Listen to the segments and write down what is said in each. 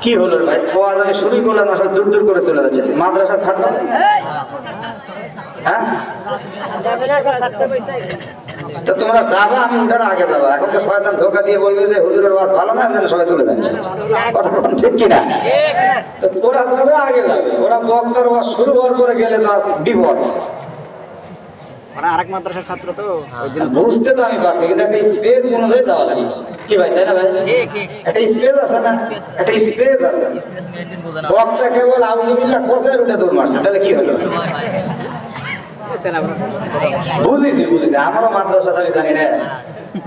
কি হলো ভাই? ওয়াজ আমি শুরুই করলাম না, সব দূর দূর করে চলে যাচ্ছে। মাদ্রাসার ছাত্র, হ্যাঁ তো তোমরা যাবা, আমি ওটার আগে যাবো। এখন তো শয়তান ধোকা দিয়ে বলবে যে হুজুরের ওয়াজ ভালো না, আপনারা সবাই চলে যাচ্ছে। কথা বলুন ঠিক কিনা? তো ওরা যাবে আগে যাবে, ওরা বক্তার ওয়াজ শুরু হওয়ার পরে গেলে তো বিপদ। আরেক মাদ্রাসার ছাত্র তো বুঝতে তো আমি পারছি, কিন্তু একটা স্পেস অনুযায়ী যাওয়া লাগে কি ভাই, তাই না ভাই? একটা স্পেস আছে না, একটা স্পেস আছে। বক্তা কেবল আউযুবিল্লাহ কোসের উঠে দৌড় মারছে, তাহলে কি হলো? বুঝেছি বুঝেছি, আমারও মাদ্রাসা আমি জানি না।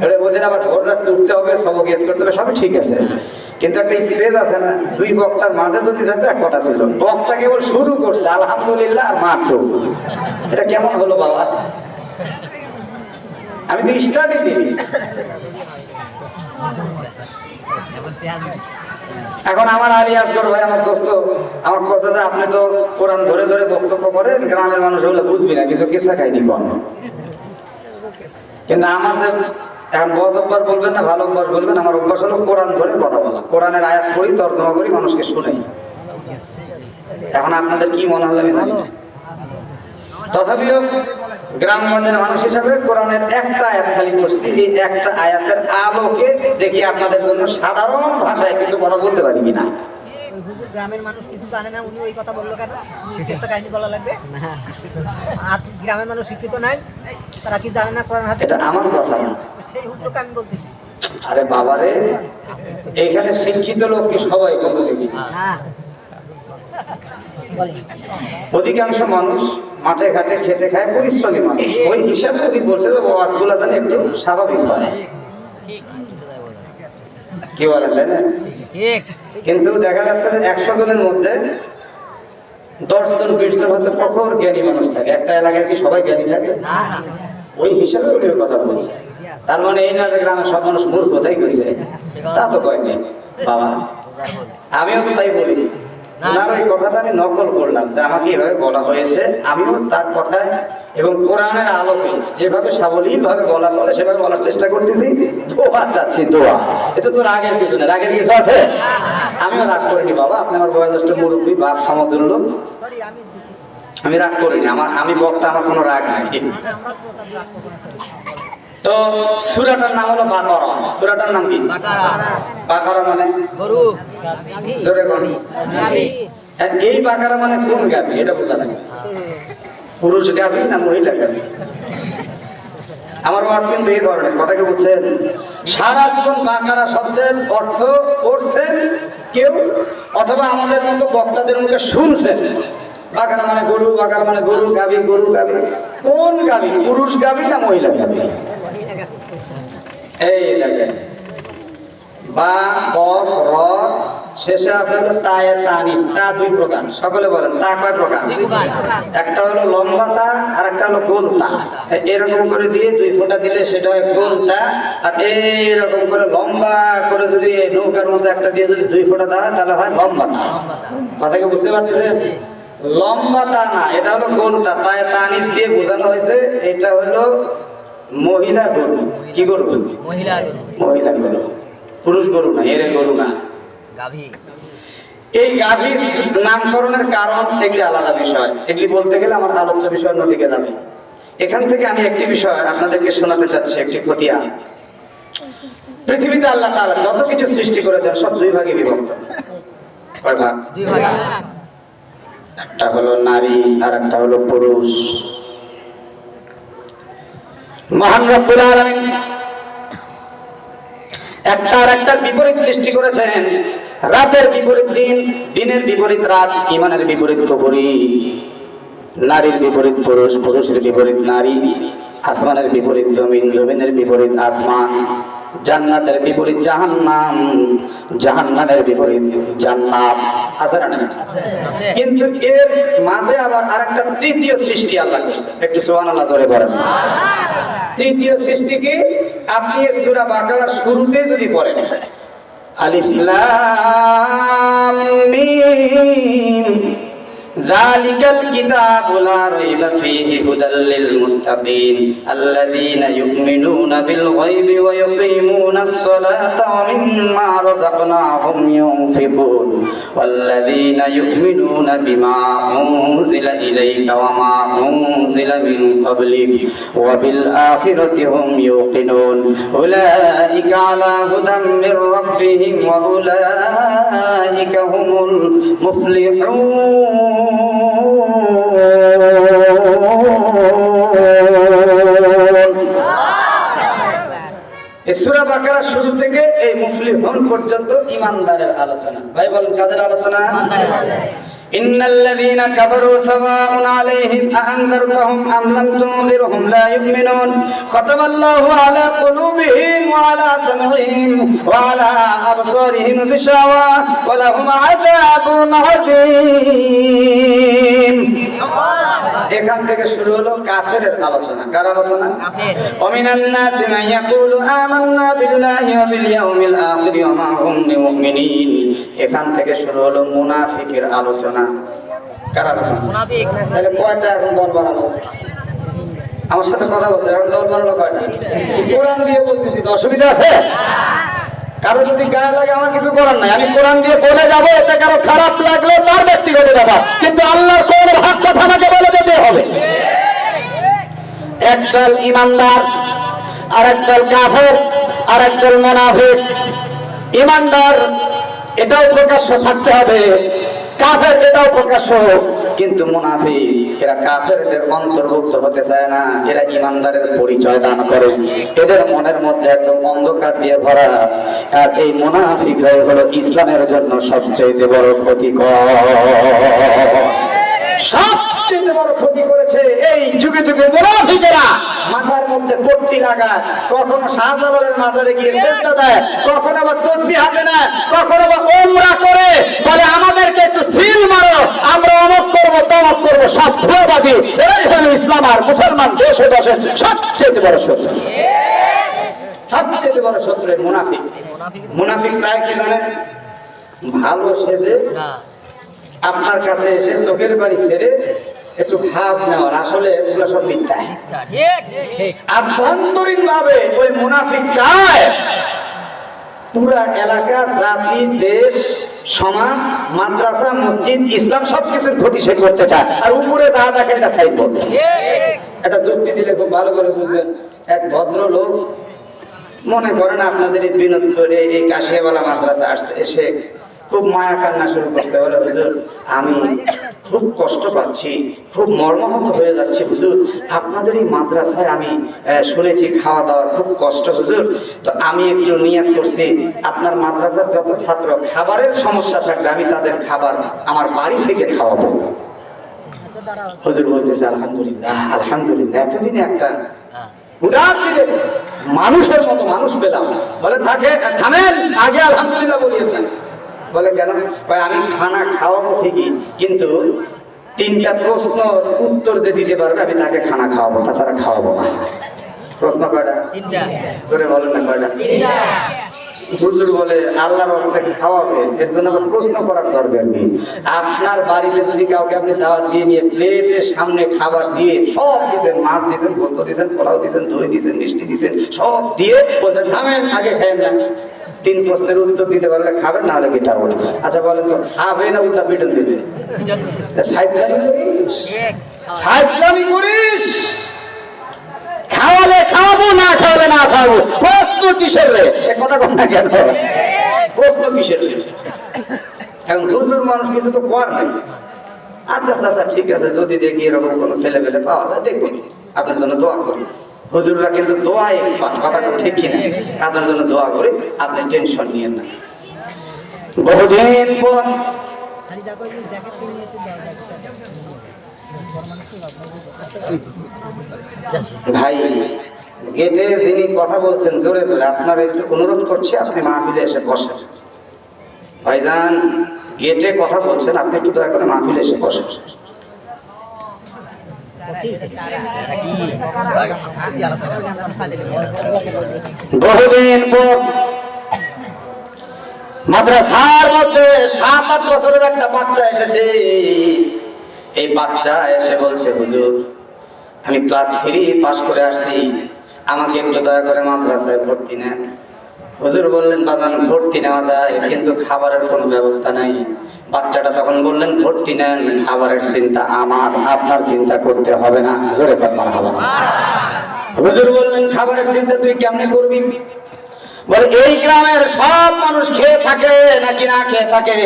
এটা বললেন আবার ভোর রাত্রে উঠতে হবে, সবক ইয়ে করতে হবে, সবই ঠিক আছে, কিন্তু একটা স্পেস আছে না। দুই বক্তার মাঝে যদি যেতে এক কথা ছিল, বক্তা কেবল শুরু করছে আলহামদুলিল্লাহ আর মাত্র, এটা কেমন হলো বাবা? আমি তো স্টার্টই দিই। এখন আমার আলী আসগর ভাই, আমার দোস্ত, আমার কথা যে আপনি তো কোরআন ধরে ধরে বক্তব্য করেন, গ্রামের মানুষ হলে বুঝবি না, কিছু কিসা খাইনি কম। কিন্তু আমার যে এখন বদ অভ্যাস বলবেন না ভালো অভ্যাস বলবেন, আমার অভ্যাস হলো কোরআন ধরে কথা বলা, কোরআনের আয়াত পড়ি, তর্জমা করি, মানুষকে শুনাই। এখন আপনাদের কি মনে হবে আমি জানি না, তথাপিও গ্রামগঞ্জের মানুষ হিসাবে কোরআনের একটা আয়াত খালি করছি, এই একটা আয়াতের আলোকে দেখি আপনাদের জন্য সাধারণ ভাষায় কিছু কথা বলতে পারি কিনা। গ্রামের মানুষ কিছু জানে না, উনি ওই কথা বললো কেন? একটা কাহিনী বলা লাগবে। আর গ্রামের মানুষ শিক্ষিত নাই, তারা কি জানে না কোরআন হাতে? এটা আমার কথা না, সেই হুজুরকে আমি বলতেছি। আরে বাবারে, এইখানে শিক্ষিত লোক কি সবাই বলতে দেখি? হ্যাঁ, অধিকাংশ মানুষ মাঠে ঘাটে খেটে খায়, পরিশ্রমী মানুষ। ওই হিসাবে যদি বলছে যে ওয়াজগুলো যেন একটু স্বাভাবিক হয়, কি বলেন তাই না? কিন্তু দেখা যাচ্ছে যে 100 জনের মধ্যে 10 জন 20 জন হয়তো প্রখর জ্ঞানী মানুষ থাকে। একটা এলাকায় কি সবাই জ্ঞানী থাকে? ওই হিসাবে উনি কথা বলছে। তার মানে এই না যে গ্রামের সব মানুষ মূর্খ, তাই কইছে? তা তো কয়নি বাবা, আমিও তো তাই বলি। ওনার ওই কথাটা আমি নকল করলাম যে আমাকে এভাবে বলা হয়েছে, আমিও তার কথায় এবং কোরআনের আলোকে যেভাবে সাবলীল ভাবে বলা চলে সেভাবে বলার চেষ্টা করতেছি। দোয়া চাচ্ছি, দোয়া। এটা তো রাগের কিছু না, রাগের কিছু আছে? আমিও রাগ করিনি বাবা, আপনি আমার বয়োজ্যেষ্ঠ মুরব্বী, বাপ সমতুল্য, আমি রাগ করিনি। আমি বক্তা, আমার কোনো রাগ নাই। তো সূরাটার নাম হলো বাকারা। সূরাটার নাম কি? বাকারা মানে গরু, জোরে গরু। এই বাকারা মানে কোন গাভী এটা বোঝা লাগে? পুরুষ গাভী না মহিলা গাভী? আমার ওয়াজ কিন্তু এই ধরনের কথা, কি বুঝছেন? সারা জীবন বাকারা শব্দের অর্থ পড়ছেন কেউ, অথবা আমাদের মতো বক্তাদের মুখে শুনছেন। বাকারা মানে গরু, বাকারা মানে গরু, গাভী, গরু, গাভী। কোন গাভী? পুরুষ গাভী না মহিলা গাভী? এই দেখেন, বা কফ র শেষে আছে তায়ে তানিস। তা দুই প্রকার, সকলে বলেন তা কয় প্রকার? একটা হলো লম্বা তা, আর একটা হলো গোল তা। এরকম করে দিয়ে 2 ফোঁটা দিলে সেটা হয় গোল তা, আর এইরকম করে লম্বা করে যদি নৌকার মধ্যে একটা দিয়ে যদি 2 ফোঁটা দেওয়া হয় তাহলে হয় লম্বা তা। কথা কি বুঝতে পারতেছেন? লম্বা তা না, এটা হলো গোল তা। তায়ে তানিস দিয়ে বোঝানো হয়েছে এটা হলো মহিলা গরু। কি গরু? মহিলা গরু। মহিলা গরু, পুরুষ গরু না, এরে গরু না, গাভী। এই গাভীর নামকরণের কারণ এগুলি আলাদা বিষয়, এগুলি বলতে গেলে আমার আলোচ্য বিষয়ের নদীকে যাবে। এখান থেকে আমি একটি বিষয় আপনাদেরকে শোনাতে চাচ্ছি, একটি খতিয়া। পৃথিবীতে আল্লাহ তাআলা যত কিছু সৃষ্টি করেছেন সব 2 ভাগে বিভক্ত। কয় ভাগ? 2 ভাগ। একটা হলো নারী আর একটা হলো পুরুষ। মহান রব্বুল আলামিন একটা আর একটার বিপরীত সৃষ্টি করেছেন। রাতের বিপরীত দিন, দিনের বিপরীত রাত, ইমানের বিপরীত কুফরি, নারীর বিপরীত পুরুষ, পুরুষের বিপরীত নারী, আসমানের বিপরীত জমিন, জমিনের বিপরীত আসমান, জান্নাতের বিপরীত জাহান্নাম, জাহান্নামের বিপরীত জান্নাত। আছে না? কিন্তু এর মাঝে আবার আরেকটা তৃতীয় সৃষ্টি আল্লাহ করেছে। একটু সুবহানাল্লাহ জোরে বলেন। তৃতীয় সৃষ্টি কি? আপনি সূরা বাকারার শুরুতে যদি পড়েন, আলিফ লাম মিম যালিকাল কিতাবু লা রাইবা ফীহি হুদাল লিল মুত্তাকিন আল্লাযীনা ইউমিনুনা বিল গায়বি ওয়া yuqīmūnas salāta wa mimmā razaqnāhum yunfiqūn ওয়াল্লাযীনা ইউমিনুনা বিমা উনজিলা ইলাইকা ওয়া মা উনজিলা মিন ক্বাবলিক ওয়া বিল আখিরাতি হুম ইউকিনুন উলাইকা আলা হুদাম মির রাব্বিহিম ওয়া উলাইকা হুমুল মুফলিহুন। সূরা বাকারা শুরু থেকে এই মুফলিহুন পর্যন্ত ঈমানদারের আলোচনা। ভাই বলেন কাদের আলোচনা? ইন্নাল্লাযীনা কাফারু সাওয়াউন আলাইহিম আ'আনযারতাহুম আম লাম তুনযিরহুম লা ইউমিনুন খাতামাল্লাহু আলা কুলুবিহিম ওয়া আলা সাম'ihim ওয়া আলা আবসারিহিম গিশাওয়া ওয়া লাহুম আযাবুন আযীম। এখান থেকে শুরু হলো কাফেরের আলোচনা। কার আলোচনা? কাফের। ওমিনান নাসি মান ইয়াকুলু আমান্না বিল্লাহি ওয়া বিল ইয়াউমিল আখির ওয়া মা হুম বিমুমিনিন। এখান থেকে শুরু হলো মুনাফিকের আলোচনা। কার আলোচনা? মুনাফিক। তাহলে কয়টা এখন দল বানালো? আমার সাথে কথা বলতে এখন দল বানালো কয়টা? কোরআন দিয়ে বলতেছি, তো অসুবিধা আছে? কারো যদি গায়ে লাগে আমার কিছু করার নাই, আমি কোরআন দিয়ে বলে যাবো, এতে কারো খারাপ লাগলে তার ব্যক্তিগত ব্যাপার, কিন্তু আল্লাহর কোন ভাগ কথা আমাকে বলে যেতে হবে। একদল ইমানদার, আর একদল কাফের, আর একদল মুনাফিক। ইমানদার এটাও প্রকাশ্য থাকতে হবে, কাফের এটাও প্রকাশ্য, কিন্তু মুনাফিক এরা কাফেরদের অন্তর্ভুক্ত হতে চায় না, এরা ইমানদারের পরিচয় দান করে। এদের মনের মধ্যে একদম অন্ধকার দিয়ে ভরা, আর এই মুনাফিক হলো ইসলামের জন্য সবচেয়ে বড় ক্ষতিকর। সবচেয়ে বড় ক্ষতি করেছে এই যুগে যুগে মুনাফিকেরা। মাথার মধ্যে পট্টি লাগায়, কখনো শাহজালালের মাজারে গিয়ে সেজদা দেয়, কখনো আবার তাসবিহ হাতে নেয়, কখনো আবার উমরা করে বলে আমাদেরকে একটু সিল মারো, আমরা অমুক করবো তমুক করবো। সব ভুয়াবাদী। এরাই হলো ইসলাম আর মুসলমান দেশ ও দশের সবচেয়ে বড় শত্রু। সবচেয়ে বড় শত্রু মুনাফিক। মুনাফিক চায় কি জানেন? ভালো সেজে আপনার কাছে এসে চোখের বাড়ি ছেড়ে একটু ভাব নেওয়ার, আসলে এগুলো সব মিথ্যা। আভ্যন্তরীণ ভাবে ওই মুনাফিক চায় পুরা এলাকা, জাতি, দেশ, সমাজ, মাদ্রাসা, মসজিদ, ইসলাম সবকিছুর ক্ষতি সে করতে চায়, আর উপরে যা দেখে এটা সাইড করবে। এটা যুক্তি দিলে খুব ভালো করে বুঝবেন। এক ভদ্রলোক মনে করেন আপনাদের এই বিনোদ করে এই কাশিয়াওয়ালা মাদ্রাসা আসতে এসে খুব মায়া কান্না শুরু করতে, বলে হুজুর আমি খুব কষ্ট পাচ্ছি, খুব মর্মাহত হয়ে যাচ্ছে হুজুর, আপনাদের এই মাদ্রাসায় আমি শুনেছি খাওয়া দাওয়ার খুব কষ্ট হুজুর, তো আমি একটু নিয়াত করছি আপনার মাদ্রাসার যত ছাত্র খাবারের সমস্যা থাকবে আমি তাদের খাবার আমার বাড়ি থেকে খাওয়াবো। হুজুর বলতেছে আলহামদুলিল্লাহ আলহামদুলিল্লাহ, এতদিনে একটা উদার দিলে মানুষের মতো মানুষ পেলাম। বলে থাকে থামেন, আগে আলহামদুলিল্লাহ বলিয়ে দেন। বলে কেন? আমি খানা খাওয়াবো ঠিকই, কিন্তু 3টা প্রশ্ন উত্তর যে দিতে পারবে আমি তাকে খানা খাওয়াবো, তাছাড়া খাওয়াবো না। প্রশ্ন কয়টা? 3টা। জোরে বলেন না কয়টা? 3টা। হুজুর বলে আল্লাহর রাস্তায় খাওয়াবে, এর জন্য প্রশ্ন করার দরকার নেই। আপনার বাড়িতে যদি কাউকে আপনি দাওয়াত দিয়ে নিয়ে প্লেটের সামনে খাবার দিয়ে সব দিয়েছেন, মাছ দিয়েছেন, গোস্ত দিয়েছেন, পোলাও দিয়েছেন, দই দিয়েছেন, মিষ্টি দিয়েছেন, সব দিয়ে বলছেন থামেন আগে খেয়ে যান, 3 প্রশ্নের উত্তর দিতে পারলে খাবেন, না হলে কেটা ওঠে। আচ্ছা বলেন তো খাবে না উল্টা পিটন দেবে? ফাইজলামি করিস, খাওয়ালে খাওয়াবো, না খাওয়ালে না খাওয়াবো। প্রশ্ন কিসের রে? কথা কম না কেন? প্রশ্ন কিসের? এখন হুজুর মানুষ কিছু তো কর নাই। আচ্ছা আচ্ছা ঠিক আছে, যদি দেখি এরকম কোনো ছেলে পেলে পাওয়া যায় দেখুন, আপনার জন্য দোয়া করি। হুজুররা কিন্তু দোয়া এক্সপার্ট, কথা ঠিক কিনা? তাদের জন্য দোয়া করি, আপনি টেনশন নিয়েন না। বহুদিন পর ভাই গেটে যিনি কথা বলছেন জোরে জোরে, আপনার একটু অনুরোধ করছি আপনি মাহফিলে এসে বসেন। ভাইজান গেটে কথা বলছেন, আপনি একটু দয়া করে মাহফিলে এসে বসেন। বহুদিন পর মাদ্রাসার মধ্যে 7-8 বছরের একটা বাচ্চা এসেছে। এই বাচ্চা এসে বলছে, হুজুর আমি ক্লাস 3 পাস করে আসছি, আমাকে একটু দয়া করে মাদ্রাসায় ভর্তি নেন। হুজুর বললেন, বাজান ভর্তি নেওয়া যায়, কিন্তু খাবারের কোনো ব্যবস্থা নাই। বাচ্চাটা তখন বললেন, ভর্তি নেন, খাবারের চিন্তা আমার, আপনার চিন্তা করতে হবে না। জোরে পার মারহাবা। হুজুর বললেন, খাবারের চিন্তা তুই কেমনে করবি? বলে, এই গ্রামের সব মানুষ খেয়ে থাকে নাকি না খেয়ে থাকে?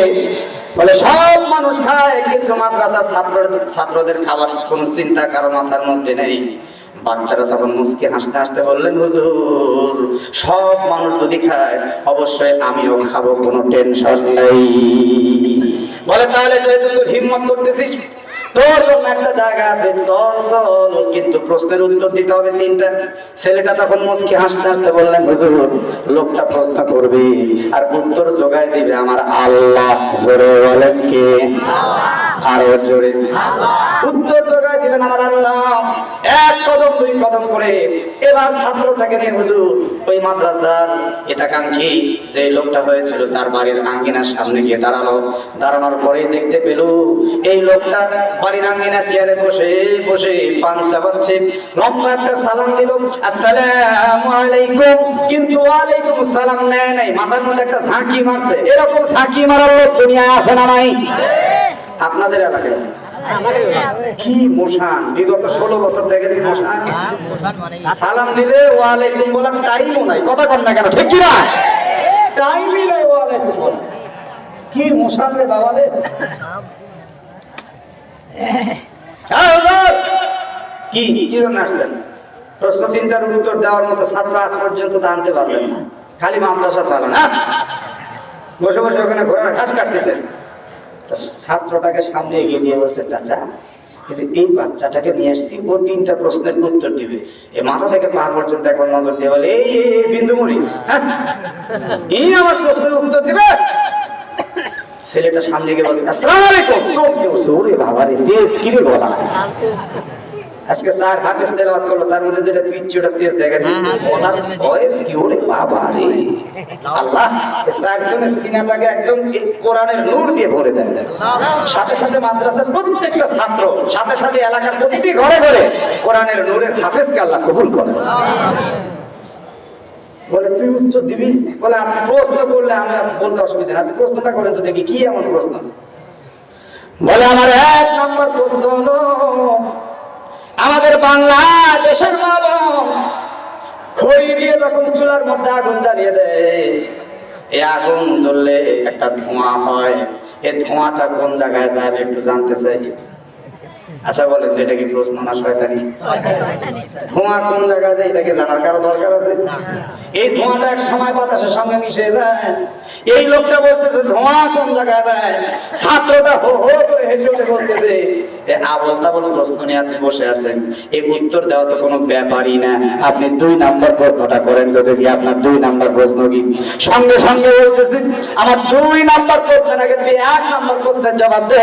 বলে, সব মানুষ খায়, কিন্তু মাদ্রাসার ছাত্রদের খাবার কোনো চিন্তা কারো মাথার মধ্যে নেই। বাচ্চারা তখন মুস্কি হাসতে হাসতে বললেন, হুজুর সব মানুষ যদি খায় অবশ্যই আমিও খাবো, কোনো টেনশন নেই। বলে, তাহলে যেহেতু তুই হিম্মত করতেছিস, তোর জন্য একটা জায়গা আছে, চল চল, কিন্তু প্রশ্নের উত্তর দিতে হবে 3টা। ছেলেটা তখন মুস্কি হাসতে হাসতে বললেন, হুজুর লোকটা প্রশ্ন করবে আর উত্তর জোগাড় দিবে আমার আল্লাহ। জোরে বলেন কে? আরো জোরে। উত্তর জোগাড় দিবেন আমার আল্লাহ। 1 কদম 2 কদম করে এবার ছাত্রটাকে নিয়ে হুজুর ওই মাদ্রাসার হিতাকাঙ্ক্ষী যে লোকটা হয়েছিল তার বাড়ির আঙ্গিনার সামনে গিয়ে দাঁড়ালো। দাঁড়ানোর পরে দেখতে পেল এই লোকটা বাড়ির আঙ্গিনা চেয়ারে বসে বসে পান চাবাচ্ছে। লম্বা একটা সালাম দিল, আসসালামু আলাইকুম, কিন্তু ওয়ালাইকুম সালাম নেয় নাই, মাথার মধ্যে একটা ঝাঁকি মারছে। এরকম ঝাঁকি মারার লোক দুনিয়ায় আছে না নাই? আপনাদের এলাকায় কি মশান, বিগত 16 বছর থেকে মশান। সালাম দিলে ওয়ালাইকুম বলার টাইমও নাই, কথা কন না কেন, ঠিক কি না? টাইমই নাই ওয়ালাইকুম বলা। কি মশান রে বাবা রে। কি কি জন্য আসছেন? প্রশ্ন চিন্তার উত্তর দেওয়ার মতো ছাত্র আজ পর্যন্ত জানতে পারলেন না, খালি মাদ্রাসা চালান। বসে বসে ওখানে ঘোড়ার ঘাস কাটতেছেন। ছাত্রটাকে সামনে এগিয়ে দিয়ে বলছে, চাচা এই বাচ্চাটাকে নিয়ে আসছি, ও 3টা প্রশ্নের উত্তর দিবে। এই মাথা থেকে পা পর্যন্ত একবার নজর দিয়ে বলে, এই বিন্দু মরিস, এই আমার প্রশ্নের উত্তর দিবে। ছেলেটা সামনে গিয়ে বলে, আসসালামু আলাইকুম। ওরে বাবা রে, তেজ কি রে গলা। আজকে 4 হাদিস তেলাওয়াত করলো, তার মধ্যে যেটা পিচ্চুটা তেজ দেখেন, ওনার ভয়েস কি, ওরে বাবা রে। আল্লাহ এই 4 জনের সিনাটাকে একদম কোরআনের নূর দিয়ে ভরে দেন। সাথে সাথে মাদ্রাসার প্রত্যেকটা ছাত্র, সাথে সাথে এলাকার প্রতিটি ঘরে ঘরে কোরআনের নূরের হাফেজকে আল্লাহ কবুল করেন। বলে, তুই উত্তর দিবি? বলে, আপনি প্রশ্ন করলে আমি বলতে অসুবিধা নেই, আপনি প্রশ্নটা করেন তো দেখি কি এমন প্রশ্ন। বলে, আমার 1 নম্বর প্রশ্ন হলো, আমাদের বাংলাদেশের মা বোন খড়ি দিয়ে যখন চুলার মধ্যে আগুন জ্বালিয়ে দেয়, এই আগুন জ্বললে একটা ধোঁয়া হয়, এই ধোঁয়াটা কোন জায়গায় যায় একটু জানতে চাই। আচ্ছা বলেন, এটা কি প্রশ্ন না শয়তানি? ধোঁয়া কোন জায়গায় যায় এটাকে জানার কারো দরকার আছে? এই ধোঁয়াটা এক সময় বাতাসের সঙ্গে মিশে যায়। এই লোকটা বলছে যে ধোঁয়া কোন জায়গায় যায়, ছাত্রটা হো হো করে হেসে উঠে বলতেছে, আবল তাবল প্রশ্ন নিয়ে আপনি বসে আছেন, এই উত্তর দেওয়া তো কোনো ব্যাপারই না, আপনি 2 নাম্বার প্রশ্নটা করেন তো দেখি, আপনার 2 নাম্বার প্রশ্ন কি? সঙ্গে সঙ্গে বলতেছে, আমার 2 নাম্বার প্রশ্নের আগে তুই 1 নাম্বার প্রশ্নের জবাব দে।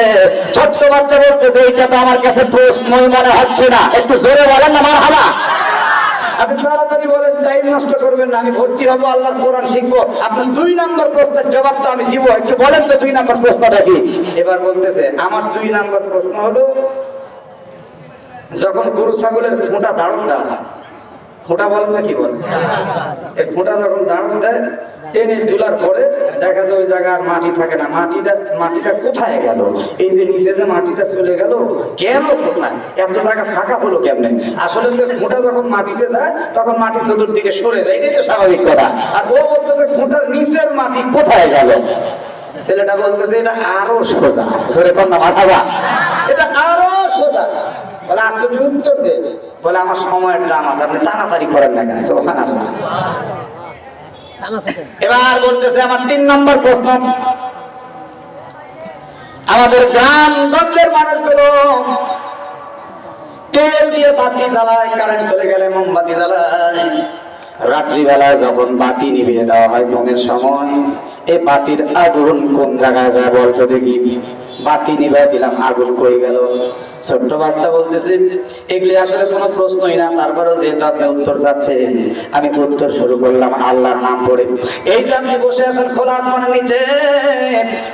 ছোট্ট বাচ্চা বলতেছে, এইটা তো আমার কাছে প্রশ্নই মনে হচ্ছে না, একটু জোরে বলেন না মারহাবা। আপনি তাড়াতাড়ি বলেন, টাইম নষ্ট করবেন না, আমি ভর্তি হবো, আল্লাহর কোরআন শিখবো, আপনার 2 নাম্বার প্রশ্নের জবাবটা আমি দিব, একটু বলেন তো 2 নাম্বার প্রশ্নটা কি? এবার বলতেছে, আমার 2 নাম্বার প্রশ্ন হলো, যখন গরু ছাগলের খোঁটা দাঁড়ন দেওয়া হয়, খোঁটা বলেন না কি বলেন, এই খোঁটা যখন দাঁড়ন দেয়, টেনে তোলার পরে দেখা যায় ওই জায়গায় মাটি থাকে না, মাটিটা কোথায় গেল? এই যে নিচে যে মাটিটা চলে গেল, গেল কোথায়? এত জায়গা ফাঁকা হলো কেমনে? আসলে যে খোঁটা যখন মাটিতে যায় তখন মাটি চতুর্দিকে সরে যায়, এটাই তো স্বাভাবিক কথা। আর ও বলতেছে খোঁটার নিচের মাটি কোথায় গেল? ছেলেটা বলতেছে, এটা আরো সোজা। সরে কন্যা মাথাবা, এটা আরো সোজা। বলে, আশ্চর্য, উত্তর দে। বলে, আমার সময়ের দাম আছে, আপনি তাড়াতাড়ি করেন না কেন? সুবহানাল্লাহ। এবার বলতেছে, আমার 3 নম্বর প্রশ্ন, আমাদের গ্রাম গঞ্জের মানুষগুলো তেল দিয়ে বাতি জ্বালায়, কারেন্ট চলে গেলে মোমবাতি জ্বালায়, রাত্রিবেলা যখন বাতি নিভিয়ে দেওয়া হয় ঘুমের সময়, এই বাতির আগুন কোন জায়গায় যায় বলতো দেখি? বাতি নিভাই দিলাম, আগুন কই গেল? ছোট্ট বাচ্চা বলতেছে এগুলি আসলে কোনো প্রশ্নই না, তারপরেও যেহেতু আপনি উত্তর চাচ্ছেন আমি উত্তর শুরু করলাম আল্লাহর নাম পড়ে। এই যে আপনি বসে আছেন খোলা আসমানের নিচে,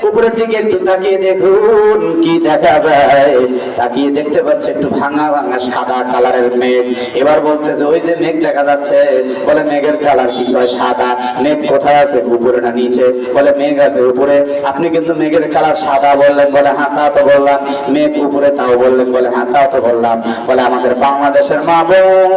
উপরের দিকে একটু তাকিয়ে দেখুন কি দেখা যায়। তাকিয়ে দেখতে পাচ্ছে একটু ভাঙা ভাঙা সাদা কালারের মেঘ। এবার বলতেছে ওই যে মেঘ দেখা যাচ্ছে, বলে মেঘের কালার কি কয়? সাদা। মেঘ কোথায় আছে, উপরে না নিচে? বলে মেঘ আছে উপরে। আপনি কিন্তু মেঘের কালার সাদা বললেন, বলে হ্যাঁ তা তো বললাম। মেঘ উপরে তাও বললেন, বলে হ্যাঁ তাও তো বললাম। বলে আমাদের বাংলাদেশের মা বোন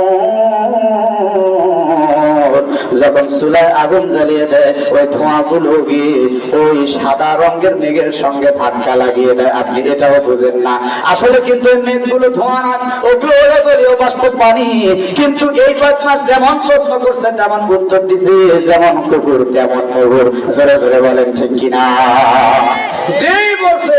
যখন চুলায় আগুন জ্বালিয়ে দেয়, ওই ধোঁয়াগুলো গিয়ে ওই সাদা রঙের মেঘের সঙ্গে ধাক্কা লাগিয়ে দেয়। আপনি এটাও বুঝেন না, আসলে কিন্তু এই মেঘগুলো ধোঁয়া না, ওগুলো ওরা জলীয় বাষ্প পানি। কিন্তু এই বদমাস যেমন প্রশ্ন করছে তেমন উত্তর দিছে, যেমন কুকুর তেমন ময়ূর। জোরে জোরে বলেন ঠিক কিনা? যেই বলছে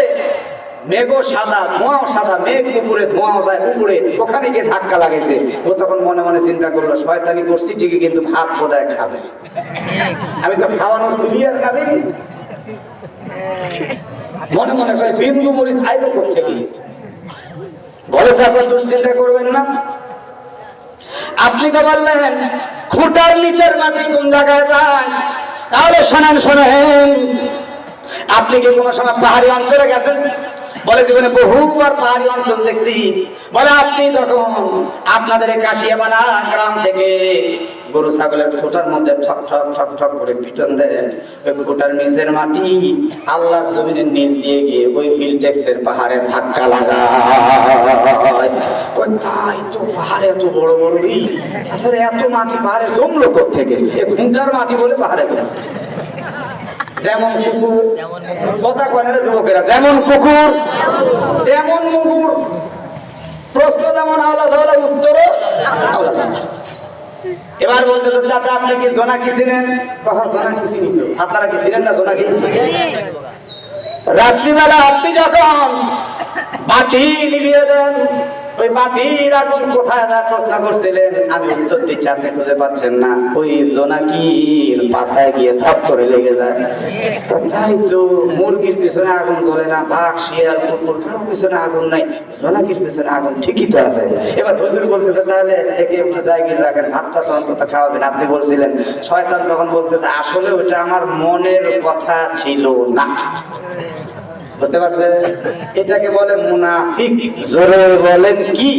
মেঘও সাদা ধোঁয়াও সাদা, মেঘ উপরে ধোঁয়াও যায় উপরে, ওখানে গিয়ে ধাক্কা লাগেছে। ও তখন মনে মনে চিন্তা করলো শয়তানি করছি ঠিকই, কিন্তু ভাত বোধহয় খাবে, আমি তো খাওয়ানোর ক্লিয়ার খাবি। মনে মনে করে বিন্দু মরিচ আইবো করছে কি? বলে থাকো দুশ্চিন্তা করবেন না। আপনি তো বললেন খুঁটার নিচের মাটি কোন জায়গায় যায়, তাহলে শোনেন শোনেন। আপনি কি কোনো সময় পাহাড়ি অঞ্চলে গেছেন? বলে জীবনে বহুবার পাহাড়ি অঞ্চল দেখছি। বলে আপনি যখন আপনাদের এই কাশিয়াবালা গ্রাম থেকে গরু ছাগলের খোঁটার মধ্যে ঠক ঠক ঠক ঠক করে পিটন দেন, ওই খোঁটার নিচের মাটি আল্লাহর জমিনের নিচ দিয়ে গিয়ে ওই হিলটেক্সের পাহাড়ে ধাক্কা লাগায়। ওই তাই তো পাহাড়ে এত বড় বড় হিল, আসলে এত মাটি পাহাড়ে জমলো কোত্থেকে? এই খুঁটার মাটি বলে পাহাড়ে জমছে। যেমন কুকুর, কথা কয় না যুবকেরা, যেমন কুকুর তেমন মুগুর। প্রশ্ন যেমন আওলা ঝাওলা, উত্তরও আওলা ঝাওলা। এবার বলতে তো চাচা আপনি কি জোনাকি চিনেন? কখন জোনাকি চিনি তো, আপনারা কি চিনেন না জোনাকি? রাত্রিবেলা আপনি যখন বাতি নিভিয়ে দেন, ওই বাতির আগুন কোথায় যা প্রশ্ন করছিলেন, আমি উত্তর দিচ্ছি আপনি খুঁজে পাচ্ছেন না। ওই জোনাকির পাছায় গিয়ে থপ করে লেগে যায়। তাই তো মুরগির পিছনে আগুন জ্বলে না, বাঘ শিয়াল কুকুর কারোর পিছনে আগুন নাই, জোনাকির পিছনে আগুন ঠিকই তো আছে। এবার হুজুর বলতেছে তাহলে একে একটু জায়গায় রাখেন, ভাতটা তো অন্তত খাওয়াবেন। আপনি বলছিলেন শয়তান তখন বলতেছে আসলে ওটা আমার মনের কথা ছিল না। বুঝতে পারছেন? এটাকে বলে মুনাফিক। জোরে বলেন কি?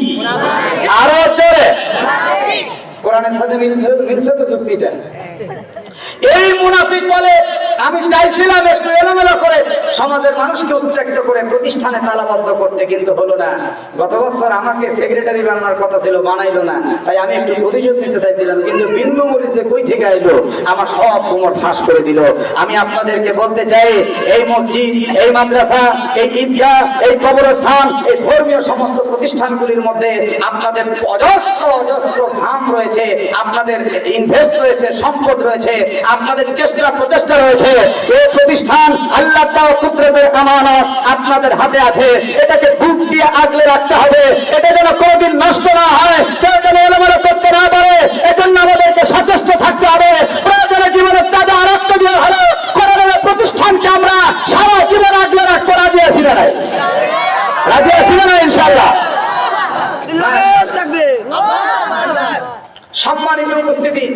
আরো জোরে। কোরআনের সাথে মিলছে তো যুক্তিটা? এই মুনাফিক বলে আমি চাইছিলাম একটু এলোমেলো করে সমাজের মানুষকে উত্তেজিত করে প্রতিষ্ঠানে তালাবদ্ধ করতে, কিন্তু হলো না। গত বছর আমাকে সেক্রেটারি বানানোর কথা ছিল, বানাইলো না। তাই আমি একটু প্রতিশোধ নিতে চাইছিলাম, কিন্তু বিন্দু মরিচে কই থেকে আইলো, আমার সব কোমর ফাঁস করে দিল। আমি আপনাদেরকে বলতে চাই এই মসজিদ, এই মাদ্রাসা, এই ঈদগাহ, এই কবরস্থান, এই ধর্মীয় সমস্ত প্রতিষ্ঠানগুলির মধ্যে আপনাদের অজস্র অজস্র ঘাম রয়েছে, আপনাদের ইনভেস্ট রয়েছে, সম্পদ রয়েছে, আপনাদের চেষ্টা প্রচেষ্টা রয়েছে। এই প্রতিষ্ঠান আল্লাহ তাআলা কুদরতের আমানত আপনাদের হাতে আছে। এটাকে বুক দিয়ে আগলে রাখতে হবে, এটা যেন কোনোদিন নষ্ট না হয়, কেউ যেন এলোমেলো করতে না পারে। এজন্য আমাদেরকে সচেষ্ট থাকতে হবে। প্রয়োজনে জীবনের তাজা রক্ত দিয়ে হলো কোরআনের প্রতিষ্ঠানকে আমরা সারা জীবন আগলে রাখতে রাজি আছি না? রাজি আছি না ইনশাআল্লাহ? সম্মানিত উপস্থিতি,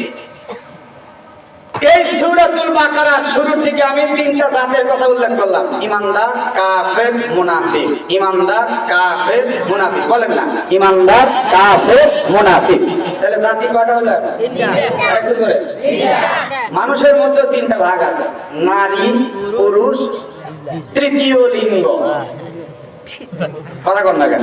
এই সূরাতুল বাকারার শুরু থেকে আমি তিনটা জাতের কথা উল্লেখ করলাম: ইমানদার, কাফের, মুনাফিক। ইমানদার, কাফের, মুনাফিক। বলেন না ইমানদার, কাফের, মুনাফিক। তাহলে জাতি কয়টা হলো? একটু জোরে। মানুষের মধ্যে তিনটা ভাগ আছে: নারী, পুরুষ, তৃতীয় লিঙ্গ। কথা কন না কেন?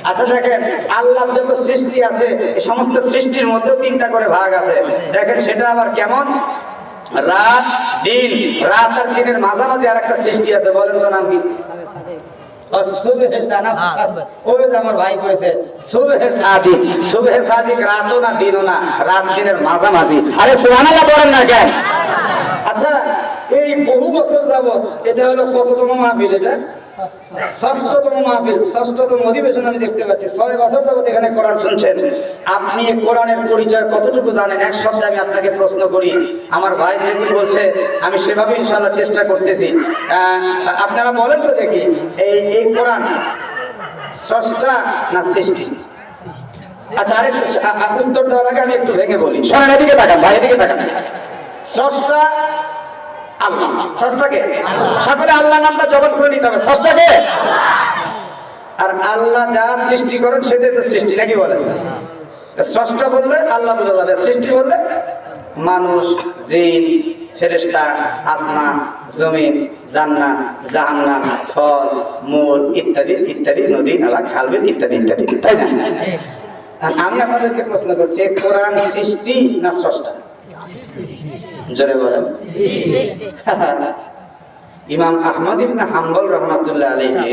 আচ্ছা দেখেন, আল্লাহ যত সৃষ্টি আছে এই সমস্ত সৃষ্টির মধ্যে তিনটা করে ভাগ আছে। দেখেন সেটা আবার কেমন? রাত, দিন। রাত আর দিনের মাঝামাঝি আর একটা সৃষ্টি আছে, বলেন তো নাম কি? আমার ভাই কয়েছে সুবহে সাদিক। সুবহে সাদিক রাতও না দিনও না, রাত দিনের মাঝামাঝি। আরে সুবহানাল্লাহ বলেন না কেন? আচ্ছা এই বহু বছর যাবত এটা হলো কততম মাহফিল? এটা ষষ্ঠতম মাহফিল, ষষ্ঠতম অধিবেশন আমি দেখতে পাচ্ছি। 6 বছর যাবত এখানে কোরআন শুনছেন। আপনি এই কোরআনের পরিচয় কতটুকু জানেন? এক শব্দে আমি আপনাকে প্রশ্ন করি। আমার ভাই যেহেতু বলছে, আমি সেভাবে ইনশাআল্লাহ চেষ্টা করতেছি। আপনারা বলেন তো দেখি, এই কোরআন স্রষ্টা না সৃষ্টি? আচ্ছা, আরেকটু উত্তর দেওয়ার আগে আমি একটু ভেঙে বলি। শোনেন, এদিকে তাকান ভাই, এদিকে তাকান। স্রষ্টা আল্লাহ। স্রষ্টাকে সকলে আল্লাহ নামটা জবান করে নিতে হবে। স্রষ্টাকে, আর আল্লাহ যা সৃষ্টি করেন সেটাই তো সৃষ্টি, নাকি বলেন? স্রষ্টা বললে আল্লাহ বোঝা যাবে, সৃষ্টি বললে মানুষ, জিন, ফেরেশতা, আসমান, জমিন, জান্নাত, জাহান্নাম, ফল, মূল ইত্যাদি ইত্যাদি, নদী, নালা, খালবিল ইত্যাদি ইত্যাদি, তাই না? আমি আপনাদেরকে প্রশ্ন করছি, কোরআন সৃষ্টি না স্রষ্টা? জোরে বলেন। ইমাম আহমদ ইবনে হাম্বল রাহমাতুল্লাহ আলাইহি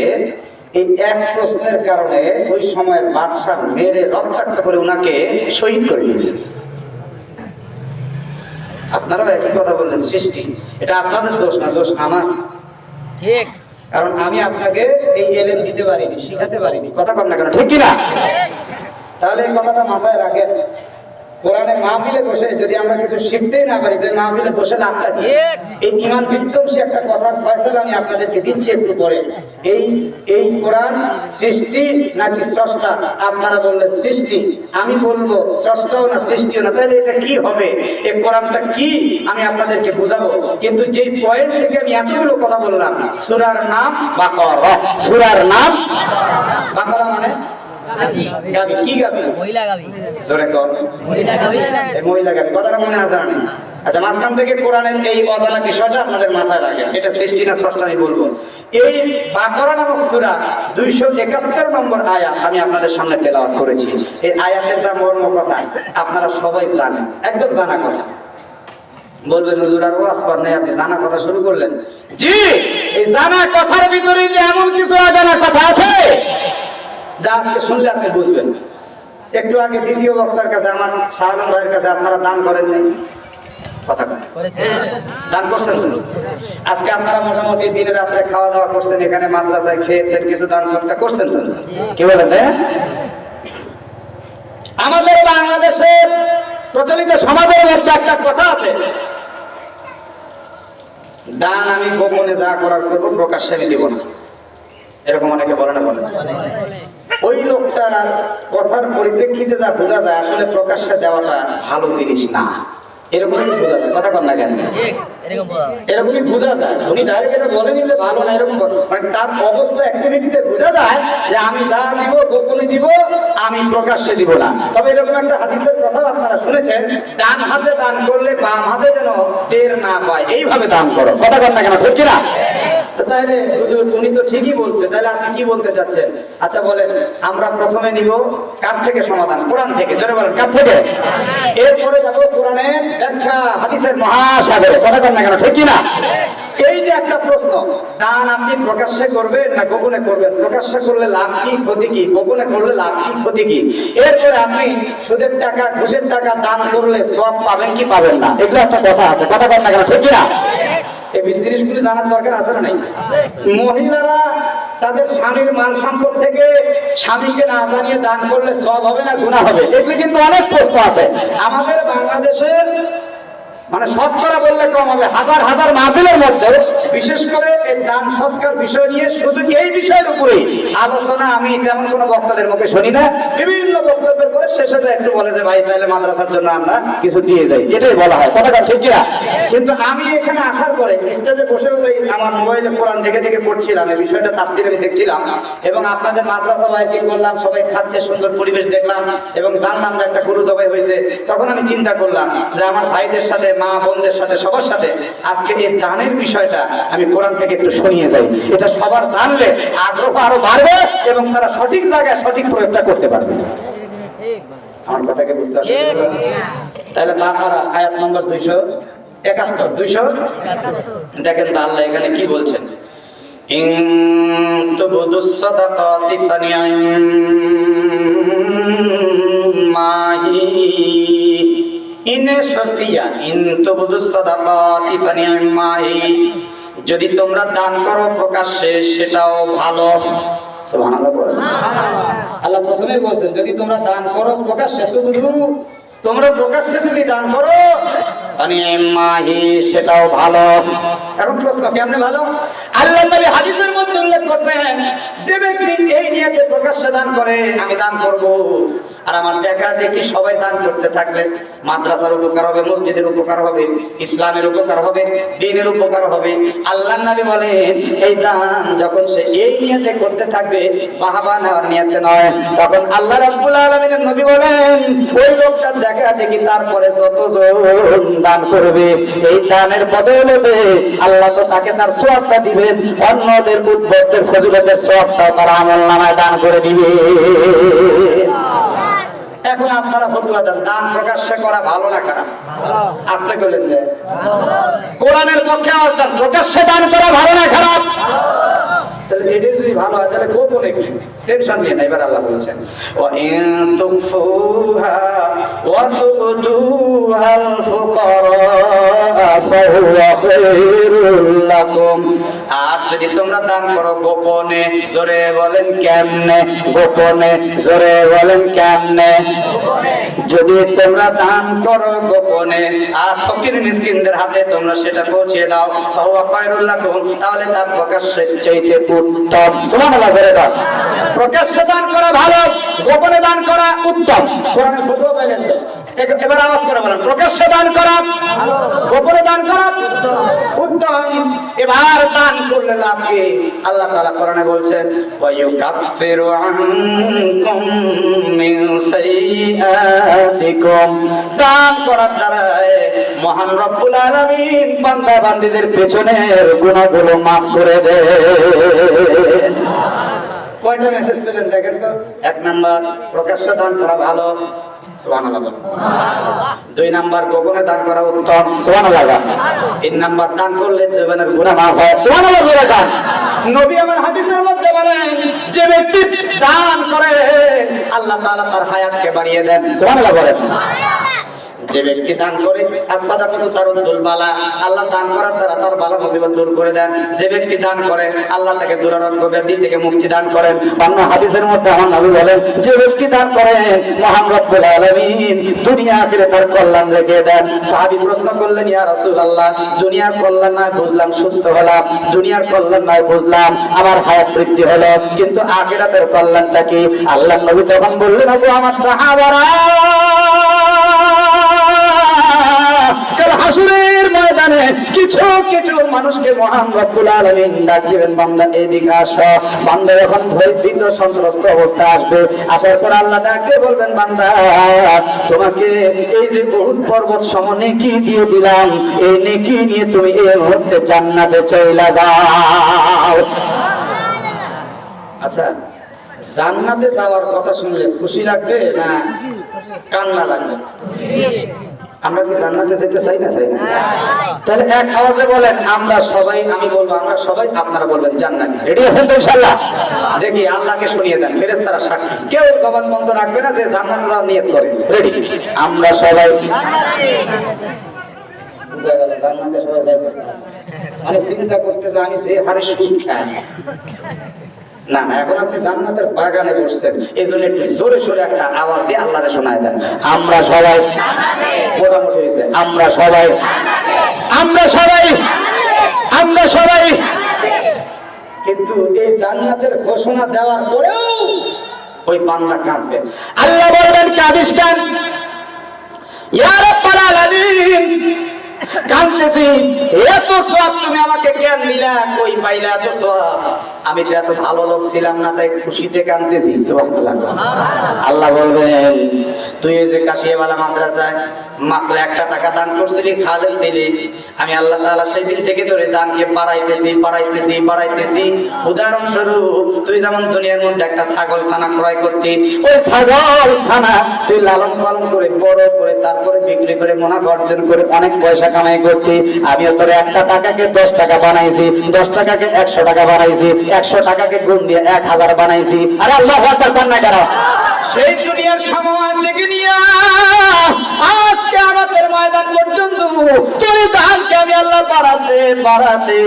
এই এক প্রশ্নের কারণে ওই সময়ের বাদশা মেরে রক্তাক্ত করে উনাকে শহীদ করে দিয়েছে। আপনারাও একই কথা বললেন, সৃষ্টি। এটা আপনাদের দোষ না, দোষ আমার। ঠিক। কারণ আমি আপনাকে এই এলেম দিতে পারিনি, শিখাতে পারিনি। কথা কর না কেন, ঠিক কিনা? তাহলে এই কথাটা মাথায় রাখেন। কোরআনের মাহফিলে বসে যদি আমরা কিছু শিখতেই না পারি, তাই মাহফিলে বসে লাভটা কি? এই ঈমান বিধ্বংসী একটা কথার ফয়সালা আমি আপনাদেরকে দিচ্ছি একটু পরে। এই কোরআন সৃষ্টি নাকি স্রষ্টা? আপনারা বললেন সৃষ্টি, আমি বলবো স্রষ্টাও না সৃষ্টিও না। তাহলে এটা কি হবে? এই কোরআনটা কি আমি আপনাদেরকে বুঝাবো। কিন্তু যে পয়েন্ট থেকে আমি এতগুলো কথা বললাম, সূরার নাম বাকারা। সূরার নাম বাকারা মানে গাবি। কি গাবি? মহিলা গাবি। জোরে কর। মহিলা গাবি। এই মহিলা গাবি কথাটা মনে আছে না? আচ্ছা, মাঝখান থেকে কোরআনের এই অজানা বিষয়টা আপনাদের মাথায় রাখেন। এটা সৃষ্টি না স্রষ্টা আমি বলবো। এই বাকারা নামক সূরা 271 নম্বর আয়াত আমি আপনাদের সামনে তেলাওয়াত করেছি। এই আয়াতের যা মর্ম কথা আপনারা সবাই জানেন, একদম জানা কথা। বলবেন হুজুর আর ওয়াজ কর নাই, আপনি জানা কথা শুরু করলেন। জি, এই জানা কথার ভিতরে যে এমন কিছু অজানা কথা আছে যা আজকে শুনলে আপনি বুঝবেন। একটু আগে দ্বিতীয় বক্তার কাছে, আমার শাহ আলম ভাইয়ের কাছে আপনারা দান করেন নাই? কথা দান করছেন? আজকে আপনারা মোটামুটি দিনে রাত্রে খাওয়া দাওয়া করছেন, এখানে মাদ্রাসায় খেয়েছেন, কিছু দান সৎকা করছেন। কি বলেন? আমাদের বাংলাদেশের প্রচলিত সমাজের মধ্যে একটা কথা আছে, দান আমি গোপনে যা করার করবো, প্রকাশ্যে আমি দিব না। এরকম অনেকে বলে না? বলে। ওই লোকটার কথার পরিপ্রেক্ষিতে যা বোঝা যায়, আসলে প্রকাশ্যে দেওয়াটা ভালো জিনিস না। এরকমই বোঝা যায়। কথা কর না কেন? এরকমই বোঝা যায়। উনি ডাইরেক্ট এটা বলে নিলে ভালো না, এরকম মানে তার অবস্থা অ্যাক্টিভিটিতে বোঝা যায় যে আমি যা দিব গোপনে দিব, আমি প্রকাশ্যে দিব না। তবে এরকম একটা হাদিসের কথা আপনারা শুনেছেন, ডান হাতে দান করলে বাম হাতে যেন টের না পায়, এইভাবে দান করো। কথা কর না কেন, ঠিক কিনা? তাহলে হুজুর উনি তো ঠিকই বলছে, তাহলে আপনি কি বলতে চাচ্ছেন? আচ্ছা বলেন, আমরা প্রথমে নিব কার থেকে সমাধান? কোরআন থেকে। জোরে বলেন, কার থেকে? এরপরে যাবো কোরআনের ব্যাখ্যা, হাদিসের মহাসাগরে। কথা কর না কেন, ঠিক কিনা? এই যে একটা প্রশ্ন, দান আপনি প্রকাশ্যে করবেন না গোপনে করবেন? প্রকাশ্যে করলে লাভ কি ক্ষতি কি? গোপনে করলে লাভ কি ক্ষতি কি? এরপরে আপনি সুদের টাকা ঘুষের টাকা দান করলে সওয়াব পাবেন কি পাবেন না? এগুলো একটা কথা আছে। কথা কর না কেন, ঠিক কিনা? এই জিনিসগুলি জানার দরকার আছে না? নাই? মহিলারা তাদের স্বামীর মাল সম্পদ থেকে স্বামীকে না জানিয়ে দান করলে সওয়াব হবে না গুনাহ হবে? এগুলি কিন্তু অনেক প্রশ্ন আছে। আমাদের বাংলাদেশের মানে শতকরা বললে কম হবে, হাজার হাজার মাহফিলের মধ্যে বিশেষ করে এই দান সৎকার বিষয় নিয়ে শুধু এই বিষয়ের উপরেই আলোচনা আমি তেমন কোনো বক্তাদের মুখে শুনি না। বিভিন্ন বক্তব্যের পরে শেষে তো একটু বলে যে ভাই তাহলে মাদ্রাসার জন্য আমরা কিছু দিয়ে যাই, এটাই বলা হয়। কথা ঠিক কিনা? কিন্তু আমি এখানে আসার পরে স্টেজে বসে আমার মোবাইলে কোরআন দেখে দেখে পড়ছিলাম, এই বিষয়টা তাফসীরে আমি দেখছিলাম, এবং আপনাদের মাদ্রাসা বাইকিং করলাম, সবাই খাচ্ছে, সুন্দর পরিবেশ দেখলাম এবং জানলাম যে একটা গরু জবাই হয়েছে। তখন আমি চিন্তা করলাম যে আমার ভাইদের সাথে, মা বোনদের সাথে, সবার সাথে আজকে এই দানের বিষয়টা আমি কোরআন থেকে একটু শুনিয়ে যাই। এটা সবার জানলে আগ্রহ আরো বাড়বে এবং তারা সঠিক জায়গায় সঠিক প্রয়োগটা করতে পারবে। আমার কথাকে বুঝতে পারছেন? তাহলে বাকারা আয়াত নম্বর 271, 200 দেখেন তো আল্লাহ এখানে কি বলছেন। ইন তুবদুস সাদাকাতি ফানি'মাহি ইনে সতিয়া ইন তুবদুস সাদাকাতি ফানি'মাহি। যদি তোমরা দান করো প্রকাশ্যে সেটাও ভালো। সুবহানাল্লাহ বলেন। আল্লাহ প্রথমেই বলছেন যদি তোমরা দান করো প্রকাশ্যে, তো বুঝু তোমরা প্রকাশ্যে যদি দান করো মানে মাহি সেটাও ভালো। এখন প্রশ্ন কেমনে ভালো? আল্লাহ নবী হাদিসের মধ্যে উল্লেখ করছেন যে ব্যক্তি এই নিয়তে প্রকাশ্যে দান করে আমি দান করব, আর আমার টাকা দেখি সবাই দান করতে থাকলে মাদ্রাসার উপকার হবে, মসজিদের উপকার হবে, ইসলামের উপকার হবে, দ্বীনের উপকার হবে। আল্লাহর নবী বলেন এই দান যখন সে এই নিয়তে করতে থাকবে, বাহাবা নেওয়ার নিয়তে নয়, তখন আল্লাহ রাব্বুল আলামিনের নবী বলেন ওই লোকটা দেখা দেখি তারপরে যতজন দান করবে এই দানের বদৌলতে আল্লাহ তো তাকে তার সওয়াবটা দিবেন, অন্যদের উদ্বুদ্ধের ফজিলতের সওয়াবটাও তার আমলনামায় দান করে দিবে। এখন আপনারা ফতোয়া দেন দান প্রকাশ্যে করা ভালো না খারাপ? আস্তে বলেন যে কোরআনের পক্ষে আওয়াজ, প্রকাশ্যে দান করা ভালো না খারাপ? তাহলে এটা যদি ভালো হয় তাহলে গোপনে কি টেনশন নিয়ে না। এবার আল্লাহ বলেছেন ওয়া ইন তুফুহা ওয়া তুদুহাল ফুকারা ফাহুয়া খায়রুল লাকুম। আর যদি তোমরা দান করো গোপনে, জোরে বলেন কেমনে? গোপনে, জোরে বলেন কেমনে? যদি তোমরা দান করো গোপনে আর ফকির মিসকিনদের হাতে তোমরা সেটা পৌঁছে দাও ফাহুয়া খায়রুল লাকুম, তাহলে তা প্রকাশ্যে চাইতে উত্তম। সুবহানাল্লাহ জোরে দাও। প্রকাশ্যে দান করা ভালো, গোপনে দান করা উত্তম। কোরআনের ফতোয়া পাইলেন তো? এবার আওয়াজ করে বলেন প্রকাশ্যে দান করা ভালো, গোপনে দান করা উত্তম। এবার দান করলে লাভ কি? আল্লাহ তাআলা কোরআনে বলছেন ওয়া ইউকাফিরু আনকুম মিন সাইয়্যাতিকুম। দান করার দ্বারা মহান রব্বুল আলামিন বান্দা বান্দীদের পেছনের গুনাহগুলো maaf করে দেন। কয়টা মেসেজ পেলেন দেখেন তো? এক নাম্বার প্রকাশ্যে দান করা ভালো, সুবহানাল্লাহ। দুই নাম্বার গোপনে দান করা উত্তম, সুবহানাল্লাহ। তিন নাম্বার দান করলে জীবনের গুনাহ maaf হয়, সুবহানাল্লাহ জোরে দান। নবী আমার হাদিসের মধ্যে বলেন যে ব্যক্তি দান করে আল্লাহ তাআলা তার হায়াতকে বাড়িয়ে দেন, সুবহানাল্লাহ বলেন। যে ব্যক্তি দান করে as-সাদাকাতু তারুদ্দুল বালা, আল্লাহ দান করার দ্বারা তার বালা মুসিবত দূর করে দেন। যে ব্যক্তি দান করে আল্লাহ তাকে দুরারোগ্য ব্যাধি থেকে মুক্তি দান করেন। অন্য হাদিসের মধ্যে আমার নবী বলেন যে ব্যক্তি দান করেন মহান রব্বুল আলামিন দুনিয়া আখিরাতের কল্যাণ রেখে দেন। সাহাবী প্রশ্ন করলেন ইয়া রাসূলুল্লাহ, দুনিয়ার কল্যাণ নয় বুঝলাম সুস্থ হলাম, দুনিয়ার কল্যাণ নয় বুঝলাম আমার হায়াত বৃদ্ধি হলো, কিন্তু আখিরাতের কল্যাণটা কি? আল্লাহর নবী তখন বললেন ওগো আমার সাহাবারা, কাল হাসরের ময়দানে কিছু কিছু মানুষকে মহান রব্বুল আলামিন ডাক দিবেন বান্দা এদিকে আসো। বান্দা যখন ভয়ভীত সন্ত্রস্ত অবস্থা আসবে, আসার পর আল্লাহ ডাক দিয়ে বলবেন বান্দা তোমাকে এই যে বহুত পর্বত সম নেকি দিয়ে দিলাম, এই নেকি নিয়ে তুমি এই মুহূর্তে জান্নাতে চলে যাও। আচ্ছা, জান্নাতে যাওয়ার কথা শুনলে খুশি লাগবে না কান্না লাগবে? আমরা কি জান্নাতে যেতে চাই না? চাই না? তাহলে এক আওয়াজে বলেন আমরা সবাই, আমি বলবো আমরা সবাই, আপনারা বলবেন জান্নাতি। রেডি আছেন তো ইনশাআল্লাহ? দেখি আল্লাহকে শুনিয়ে দেন, ফেরেশতারা সাক্ষী, কেউ জবান বন্ধ রাখবে না যে জান্নাতে যাওয়ার নিয়ত করে। রেডি? আমরা সবাই জান্নাতি। বুঝা গেল জান্নাতে সবাই যাবে। মানে চিন্তা করতে যে আমি যে হারে সুদ খাই না না, এখন আপনি জান্নাতের বাগানে বসছেন, এই জন্য একটু জোরে সোরে একটা আওয়াজ দিয়ে আল্লাহরে শোনায় দেন আমরা সবাই মোটামুটি হয়েছে। আমরা সবাই, আমরা সবাই, আমরা সবাই। কিন্তু এই জান্নাতের ঘোষণা দেওয়ার পরেও ওই বান্দা কাঁদবে। আল্লাহ বলবেন কাঁদিস কেন? ইয়া রাব্বাল আলামিন, কাঁদতেছি, এত সওয়াব তুমি আমাকে কেন দিলা? কই পাইলা এত সওয়াব? আমি তো এত ভালো লোক ছিলাম না, তাই খুশিতে কাঁদতেছি। সুবহানাল্লাহ। আল্লাহ বলবেন তুই এই যে কাশিয়াওয়ালা মাদ্রাসায় মাত্র 1 টাকা দান করছিলি, খালেদ দিলি, আমি আল্লাহ তাআলা সেই দিন থেকে ধরে দানকে বাড়াইতেছি বাড়াইতেছি বাড়াইতেছি। উদাহরণস্বরূপ তুই যেমন দুনিয়ার মধ্যে একটা ছাগল ছানা ক্রয় করতি, ওই ছাগল ছানা তুই লালন পালন করে বড় করে তারপরে বিক্রি করে মুনাফা অর্জন করে অনেক পয়সা কামাই করতি। আমিও তোর 1 টাকাকে 10 টাকা বানাইছি, 10 টাকাকে 100 টাকা বানাইছি, 100 টাকাকে গুণ দিয়ে 1000 বানাইছি। আরে আল্লাহু আকবার, কান্না করো। সেই দুনিয়ার সময় থেকে নিয়ে আজকে আমাদের ময়দান পর্যন্ত তুমি দানকে আমি আল্লাহ বাড়াতে বাড়াতে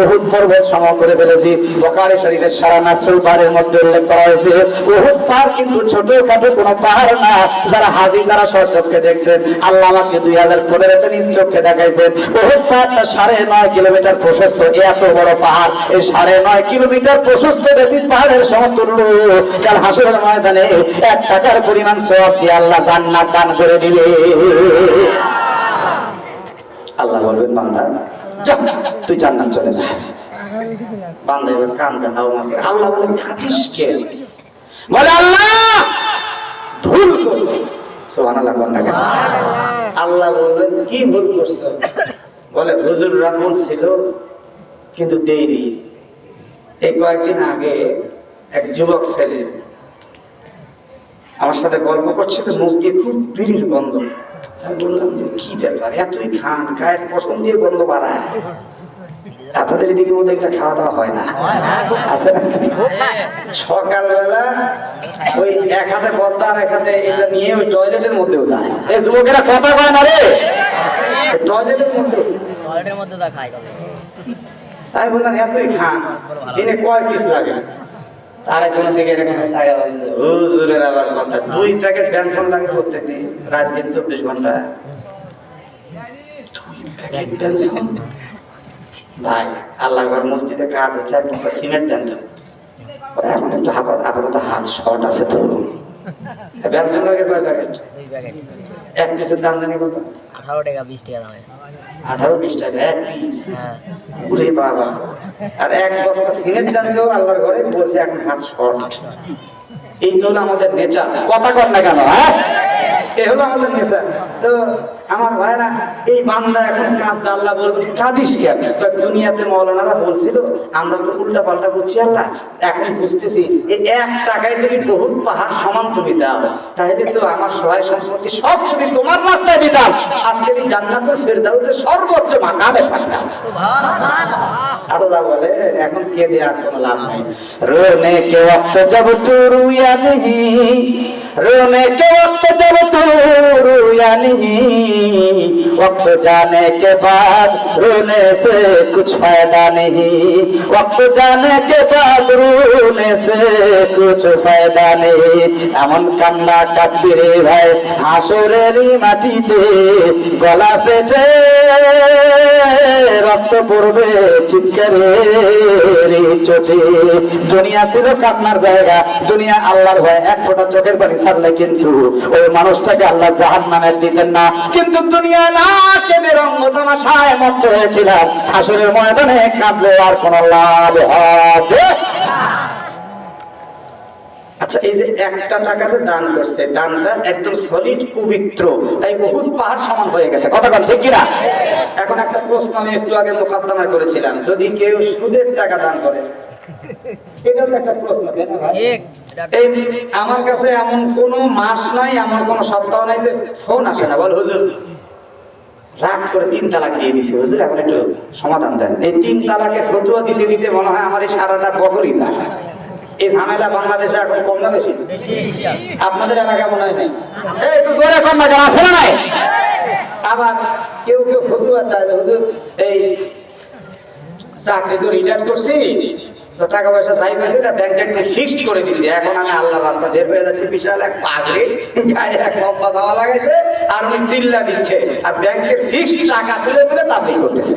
উহুদ পর্বত সম করে ফেলেছি। বুখারী শরীফের সারা নাসরুল পাহাড়ের মধ্যে উল্লেখ করা হয়েছে উহুদ পাহাড় কিন্তু ছোটখাটো কোনো পাহাড় না। যারা হাজির তারা স্বচক্ষে দেখছেন, আল্লাহ আমাকে 2015-তে নিজ চোখে দেখাইছেন। উহুদ পাহাড়টা 9.5 কিলোমিটার প্রশস্ত। এত বড় পাহাড়, এই 9.5 কিলোমিটার প্রশস্ত বেদিন পাহাড়ের সমতুল্য। কাল হাসরের ময়দানে 1 টাকার পরিমাণ সওয়াব দিয়ে আল্লাহ জান্নাত দান করে দিবে। আল্লাহ বলবেন বান্দা যা তুই জান্নাত চলে যা। বান্দা এবার কান কাটাও মারবে। আল্লাহ বলেন খাতিস কে? বলে আল্লাহ ভুল করছি। সুবহানাল্লাহ বলেন না? আল্লাহ বলবেন কি ভুল করছো? বলে হুজুররা বলছিল কিন্তু দেইনি। এই কয়েকদিন আগে এক যুবক ছেলে আমার সাথে গল্প করছে তো মুখ দিয়ে খুব বিড়ির গন্ধ। আমি বললাম যে কি ব্যাপার, এতই খান গায়ের পছন্দ দিয়ে গন্ধ বাড়ায়? আপনাদের এদিকে মধ্যে একটা খাওয়া দাওয়া হয় না আছে না? সকালবেলা ওই এক হাতে পদ্মা আর এক হাতে এটা নিয়ে ওই টয়লেটের মধ্যেও যায়। এই যুবকেরা কথা কয় না রে, টয়লেটের মধ্যে তা খায়। তাই বললাম এতই খান, দিনে কয় পিস লাগে? তার একজনের দিকে এরকম হুজুরের আবার কথা 2 প্যাকেট পেনশন লাগে প্রত্যেকদিন, রাত দিন 24 ঘন্টা 2 প্যাকেট পেনশন। ভাই আল্লাহ মসজিদে কাজ হচ্ছে, একটা সিমেন্ট দেন তো। এখন একটু আপাতত হাত শর্ট আছে তো। পেনশন লাগে কয় প্যাকেট? 2 প্যাকেট। এক পিসের দাম জানি কত? 18 টাকা 20 টাকা দাম। 18-20 টাকা এক পিস। বলে বাবা, আর এক বস্তা সিমেন্ট দেন তো আল্লাহর ঘরে, বলছে এখন হাত শর্ট। এই হলো আমাদের নেচার। কথা কর না কেন? হ্যাঁ, এই হলো আমাদের নেচার। তো আমার ভাইরা এই বান্দা এখন কাঁদতে, আল্লাহ বলবে কাঁদিস কেন? দুনিয়াতে মৌলানারা বলছিল আমরা তো উল্টা পাল্টা করছি। আল্লাহ এখন বুঝতেছি এই 1 টাকায় যদি বহুত পাহাড় সমান তুমি দাও, তাহলে তো আমার সহায় সম্পত্তি সব যদি তোমার রাস্তায় দিতাম, আজকে এই জান্নাতুল ফেরদাউসের সর্বোচ্চ মাকামে থাকতাম। সুবহানাল্লাহ। আল্লাহ বলে এখন কে দেওয়ার কোনো লাভ নেই। রোনে কে ওয়াক্ত জব তু রুয়া নেহি, रोने के वक्त जब तू रोया नहीं, वक्त जाने के बाद रोने से कुछ फायदा नहीं, वक्त जाने के बाद रोने से कुछ फायदा नहीं। এমন কান্না কাঁদবি রে ভাই হাসরেরই মাটিতে, গলা ফেটে রক্ত পড়বে চিৎকারের চোটে। দুনিয়া ছিল কান্নার জায়গা, দুনিয়া আল্লাহর ভয়। 1 ফোঁটা চোখের পানি ছাড়লে কিন্তু ওই মানুষটাকে আল্লাহ জাহান্নামে দিতেন না। কিন্তু দুনিয়া না কেঁদে রঙ্গ তামাশায় মত্ত হয়েছিলাম, হাসরের ময়দানে কাঁদলে আর কোনো লাভ হবে? আচ্ছা, এই যে 1 টাকা যে দান করছে, দানটা একদম সলিড পবিত্র, তাই বহুত পাহাড় সমান হয়ে গেছে। কথা বল ঠিক কিনা? এখন একটা প্রশ্ন আমি একটু আগে মোকদ্দমা করেছিলাম, যদি কেউ সুদের টাকা দান করে, এটাও একটা প্রশ্ন, তাই না ভাই? এই আমার কাছে এমন কোনো মাস নাই, এমন কোনো সপ্তাহ নাই যে ফোন আসে না বল হুজুর রাগ করে 3 তালাক দিয়ে দিছে, হুজুর এখন একটু সমাধান দেন। এই 3 তালাকের ফতোয়া দিতে দিতে মনে হয় আমার এই সারাটা বছরই যায়। এই ঝামেলা বাংলাদেশে এখন কম না বেশি? আপনাদের এলাকা মনে হয় নাই? একটু জোরে কম না, আছে না নাই? আবার কেউ কেউ ফতোয়া চায় যে হুজুর এই চাকরি তো রিটায়ার করছি, তো টাকা পয়সা যাই পেয়েছি না ব্যাংকে একটা ফিক্সড করে দিয়েছি, এখন আমি আল্লাহ রাস্তা বের হয়ে যাচ্ছি, বিশাল এক পাগড়ি গায়ে এক লম্বা জামা লাগাইছে আর উনি চিল্লা দিচ্ছে আর ব্যাংকের ফিক্সড টাকা তুলে তুলে তাবলীগ করতেছে।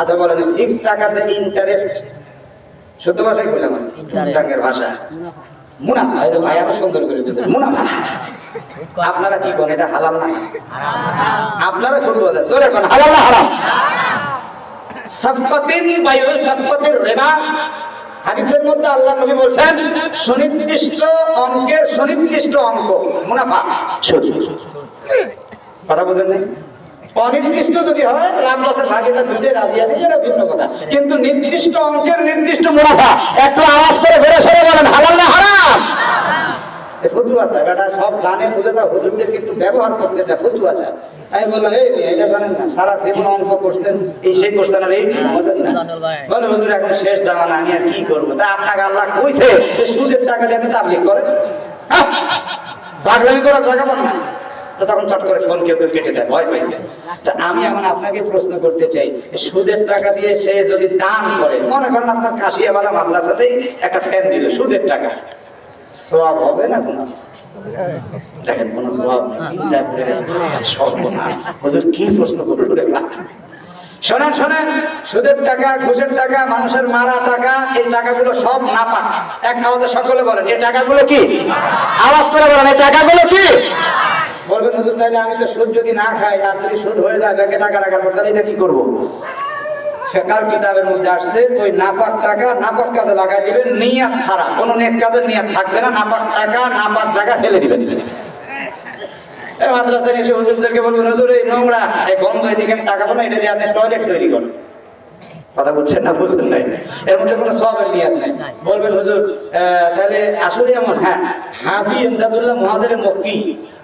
আচ্ছা বলেন, ফিক্সড টাকার যে ইন্টারেস্ট, শুদ্ধ ভাষায় বললাম সঙ্গের ভাষা মুনাফা, এই যে ভাই আবার সুন্দর করে দিয়েছে মুনাফা। আপনারা কি বলেন এটা হালাল না? আপনারা ফতোয়া দেন, জোরে কোন হালাল না হারাম? সাফকাতিন বাইউ সাফকাতির রিবা, হাদিসের মধ্যে আল্লাহ নবী বলেন সুনির্দিষ্ট অঙ্কের সুনির্দিষ্ট অঙ্ক মুনাফা সুদ। কথা বুঝেন নাই? অনির্দিষ্ট যদি হয় লাভ লসের ভাগিদার দুটোই রাজি আছে, এটা ভিন্ন কথা, কিন্তু নির্দিষ্ট অঙ্কের নির্দিষ্ট মুনাফা। একটু আওয়াজ করে জোরে সরে বলেন হালাল না হারাম? ফতুয়া আছে বেটা, সব জানে বুঝে, তা হুজুরদেরকে একটু ব্যবহার করতে চায়, ফতুয়া আছে। আমি বললাম এই এটা জানেন না, সারা জীবন অঙ্ক করছেন, এই সেই করছেন আর এই বোঝেন না। বলে হুজুর এখন শেষ জামানা, আমি আর কি করবো? তা আপনাকে আল্লাহ কইছে যে সুদের টাকা দিয়ে আপনি তাবলীগ করেন? পাগলামি করার জায়গা পান না। তো তখন চট করে ফোন কেউ কেউ কেটে দেয়, ভয় পাইছে। তা আমি এখন আপনাকে প্রশ্ন করতে চাই, সুদের টাকা দিয়ে সে যদি দান করে, মনে করেন আপনার কাশিয়াওয়ালা মাদ্রাসাতেই একটা ফ্যান দিল সুদের টাকা, সওয়াব হবে না গুনাহ? দেখেন কোন সওয়াব নেই, চিন্তা করে সর্বনাশ। হুজুর কি প্রশ্ন করলো রে? শোনেন শোনেন, সুদের টাকা, ঘুষের টাকা, মানুষের মারা টাকা, এই টাকাগুলো সব নাপাক। এক আওয়াজে সকলে বলেন, এই টাকাগুলো কি? আওয়াজ করে বলেন, এই টাকাগুলো কি? বলবেন হুজুর তাহলে আমি তো সুদ যদি না খাই আর যদি সুদ হয়ে যায় ব্যাংকে টাকা রাখার পর, তাহলে এটা কি করবো? ফিকহ কিতাবের মধ্যে আসছে, ওই নাপাক টাকা নাপাক কাজে লাগাই দিবেন, নিয়াত ছাড়া, কোনো নেক কাজের নিয়াত থাকবে না। নাপাক টাকা নাপাক জায়গা ফেলে দিবেন। এই মাদ্রাসায় এসে হুজুরদেরকে বলবেন, হুজুর এই নোংরা, এই গন্ধ, এদিকে আমি তাকাবো না, এটা দিয়ে আপনি টয়লেট তৈরি করেন। কথা বলছেন না? বুঝলেন নাই? এর মধ্যে কোনো সওয়াবের নিয়াত নাই। বলবেন হুজুর তাহলে আসলে এমন, হ্যাঁ, হাজী ইমদাদুল্লাহ মুহাজিরে মক্কি,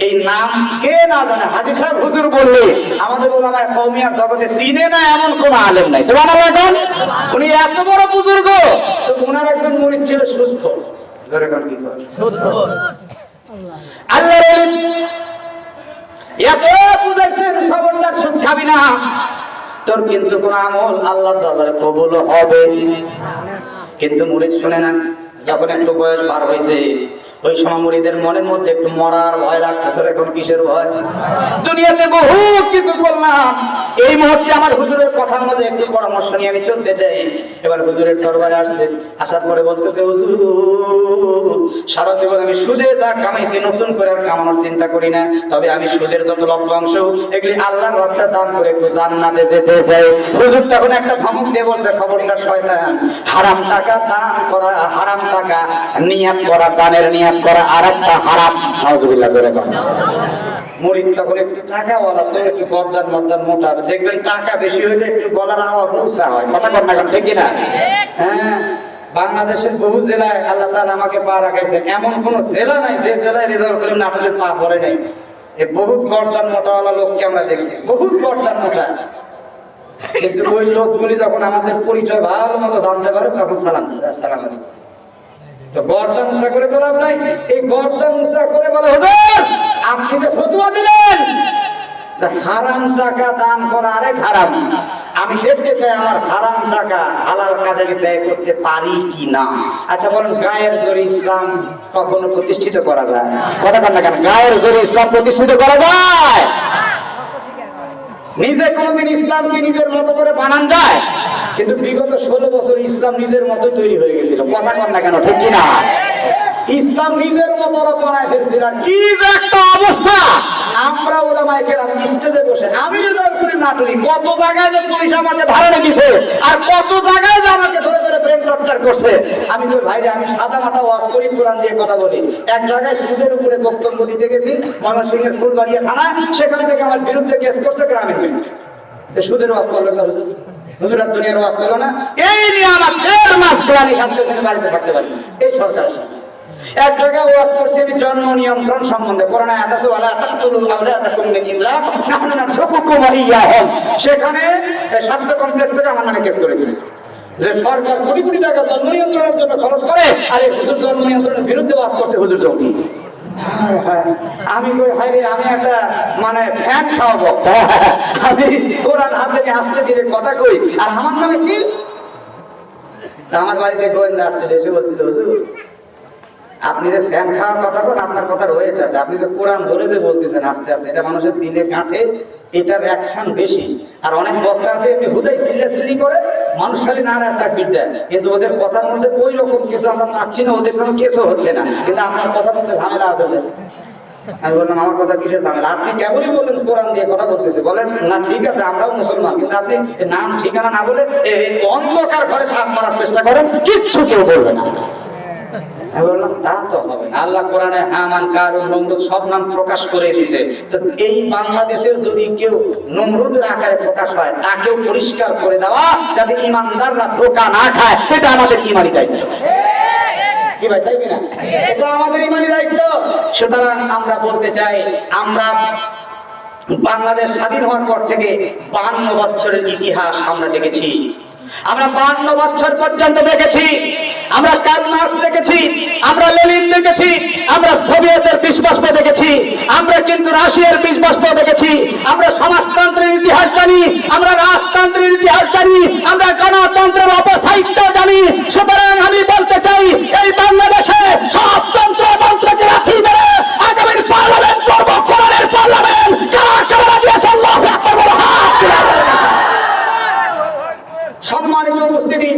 এই নাম কে না জানে? হাজী সাহেব হুজুর বললে আমাদের ওলামায়ে কওমিয়ার জগতে চিনে না এমন কোন আলেম নাই। সুবহানাল্লাহ। উনি এত বড় বুজুর্গ, তো ওনার একজন মুরিদ ছিল শুদ্ধ। জোরে কোন কি কয়? শুদ্ধ। আল্লাহর ওলি এত বুঝাইছেন, খবরদার সুদ খাবি না, তোর কিন্তু কোন আমল আল্লাহর দরবারে কবুল হবে। কিন্তু মুরিদ শুনে না। যখন একটু বয়স পার হয়েছে, ওই সময় মুরিদের মনের মধ্যে একটু মরার ভয় লাগছে। এখন কিসের ভয়? দুনিয়াতে বহু কিছু করলাম, এই মুহূর্তে আমার হুজুরের কথার মধ্যে একটু পরামর্শ নিয়ে আমি চলতে চাই। এবার হুজুরের দরবারে আসছে, আসার পরে বলতেছে, হুজুর সারা জীবন আমি সুদে যা কামাইছি নতুন করে আর কামানোর চিন্তা করি না, তবে আমি সুদের যত লভ্যাংশ এগুলি আল্লাহর রাস্তায় দান করে একটু জান্নাতে যেতে চাই। হুজুর তখন একটা ধমক দিয়ে বলছে, খবরদার শয়তান, হারাম টাকা দান করা, হারাম টাকা নিয়াত করা, দানের নিয়াত করা আর একটা হারাম। নাউজুবিল্লাহ। জোরে বলেন। মুরিদ তখন একটু টাকাওয়ালা, তো একটু গর্দান মর্দান মোটা, দেখবেন টাকা বেশি হইলে একটু গলার আওয়াজ উঁচা হয়। কথা কর না, ঠিক কিনা? হ্যাঁ, বাংলাদেশের বহু জেলায় আল্লাহ তাআলা আমাকে পা রাখাইছেন, এমন কোন জেলা নাই যে জেলায় রেজাল্ট করে নাটলের পা পড়ে নাই। এই বহুত গর্দান মোটাওয়ালা লোককে আমরা দেখছি, বহুত গর্দান মোটা। কিন্তু ওই লোকগুলি যখন আমাদের পরিচয় ভালো মতো জানতে পারে, তখন সালাম দেয়, আসসালামু আলাইকুম। তো গর্দান উঁচা করে তো লাভ নাই। এই গর্দান উঁচা করে বলে, হুজুর আপনি তো ফতোয়া দিলেন হারাম টাকা দান করা আরেক হারাম, আমি দেখতে চাই আমার হারাম টাকা হালাল কাজে ব্যয় করতে পারি কি না। আচ্ছা বলুন, গায়ের জোরে ইসলাম কখনো প্রতিষ্ঠিত করা যায়? কথা বল না কেন? গায়ের জোরে ইসলাম প্রতিষ্ঠিত করা যায়? নিজে কোনদিন ইসলামকে নিজের মতো করে বানান যায়? কিন্তু বিগত 16 বছর ইসলাম নিজের মতো তৈরি হয়ে গেছিল। কথা বল না কেন? ঠিক কিনা? ইসলাম নিজের মতো বানায় ফেলছিল। কি যে একটা অবস্থা! আমরা ওলামায়ে কেরাম স্টেজে বসে, আমি রেজাল্ট করি নাটুরি, কত জায়গায় যে পুলিশ আমাকে ধরে রেখেছে, আর কত জায়গায় যে আমাকে ধরে ধরে ব্রেন টর্চার করছে। আমি তো ভাইরে, আমি সাদা মাথা ওয়াজ করি, কোরআন দিয়ে কথা বলি। এক জায়গায় সুদের উপরে বক্তব্য দিতে গেছি, ময়মনসিংহের ফুলবাড়িয়া থানা, সেখান থেকে আমার বিরুদ্ধে কেস করছে গ্রামীণ ব্যাংক। সুদের ওয়াজ করলো না হুজুর, হুজুর আর দুনিয়ার ওয়াজ পেল না। এই নিয়ে আমার 1.5 মাস কোরআনি খাদ্যে বাড়িতে থাকতে পারি এই সরকার। এক জায়গায় ওয়াজ করছি আমি জন্ম নিয়ন্ত্রণ সম্বন্ধে, কোরআন আয়াত আছে, ওয়ালা তাকতুলু আওলাদাকুম মিন ইমলাক নাহনু নারযুকুকুম ওয়া ইয়্যাহুম। সেখানে স্বাস্থ্য কমপ্লেক্স থেকে আমার নামে কেস করে দিয়েছে যে সরকার কোটি কোটি টাকা জন্ম নিয়ন্ত্রণের জন্য খরচ করে, আর এই হুজুর জন্ম নিয়ন্ত্রণের বিরুদ্ধে ওয়াজ করছে হুজুর জঙ্গি। আমি কই, হাই রে, আমি একটা মানে ফ্যান খাওয়াবো, আমি কোরআন হাতে নিয়ে আসতে দিলে কথা কই, আর আমার নামে কেস। আমার বাড়িতে গোয়েন্দা আসছিল, এসে বলছিল, হুজুর আপনি যে ফ্যান খাওয়ার কথা বলেন, আপনার কথার ওয়েট আছে, আপনি যে কোরআন ধরে যে বলতেছেন আস্তে আস্তে, এটা মানুষের দিলে গাঁথে, এটার অ্যাকশন বেশি। আর অনেক বক্তা আছে এমনি হুদাই চিল্লাচিল্লি করে, মানুষ খালি নারায় তাকবীর দেয়, কিন্তু ওদের কথার মধ্যে ওই রকম কিছু আমরা পাচ্ছি না, ওদের কোনো কেসও হচ্ছে না, কিন্তু আপনার কথার মধ্যে ঝামেলা আছে। যে আমি বললাম, আমার কথা কিসের ঝামেলা? আপনি কেবলই বললেন কোরআন দিয়ে কথা বলতেছে। বলেন না, ঠিক আছে আমরাও মুসলমান, কিন্তু আপনি নাম ঠিকানা না বলে অন্ধকার ঘরে সাপ মারার চেষ্টা করেন, কিচ্ছু কেউ বলবে না। আমি বললাম, তা তো হবে না। আল্লাহ কোরআনে হামান, কারুন, নমরুদ সব নাম প্রকাশ করে দিয়েছে। তো এই বাংলাদেশের যদি কেউ নমরুদের আকারে প্রকাশ হয়, তাকেও পরিষ্কার করে দেওয়া, যাতে ইমানদাররা ধোঁকা না খায়, এটা আমাদের ইমানি দায়িত্ব। কি ভাই, তাই কিনা? এটা আমাদের ইমানি দায়িত্ব। সুতরাং আমরা বলতে চাই, আমরা বাংলাদেশ স্বাধীন হওয়ার পর থেকে 52 বছরের ইতিহাস আমরা দেখেছি। আমরা 52 বছর পর্যন্ত দেখেছি আমরা কার্ল মার্কস দেখেছি, আমরা লেনিন দেখেছি, আমরা সোভিয়েতের বিষবাষ্প দেখেছি, আমরা কিন্তু রাশিয়ার বিষবাষ্প দেখেছি, আমরা সমাজতন্ত্রের ইতিহাস জানি, আমরা রাজতন্ত্রের ইতিহাস জানি, আমরা গণতন্ত্রের অপসাহিত্য জানি। সুতরাং আমি বলতে চাই, এই বাংলাদেশে সব তন্ত্র মন্ত্রকে রাখি মেরে আগামীর পার্লামেন্ট করব, কোরআনের পার্লামেন্ট। কারা কারা দিয়েছে আল্লাহু আকবার বলো হাত তুলে। সম্মানিত উপস্থিতি,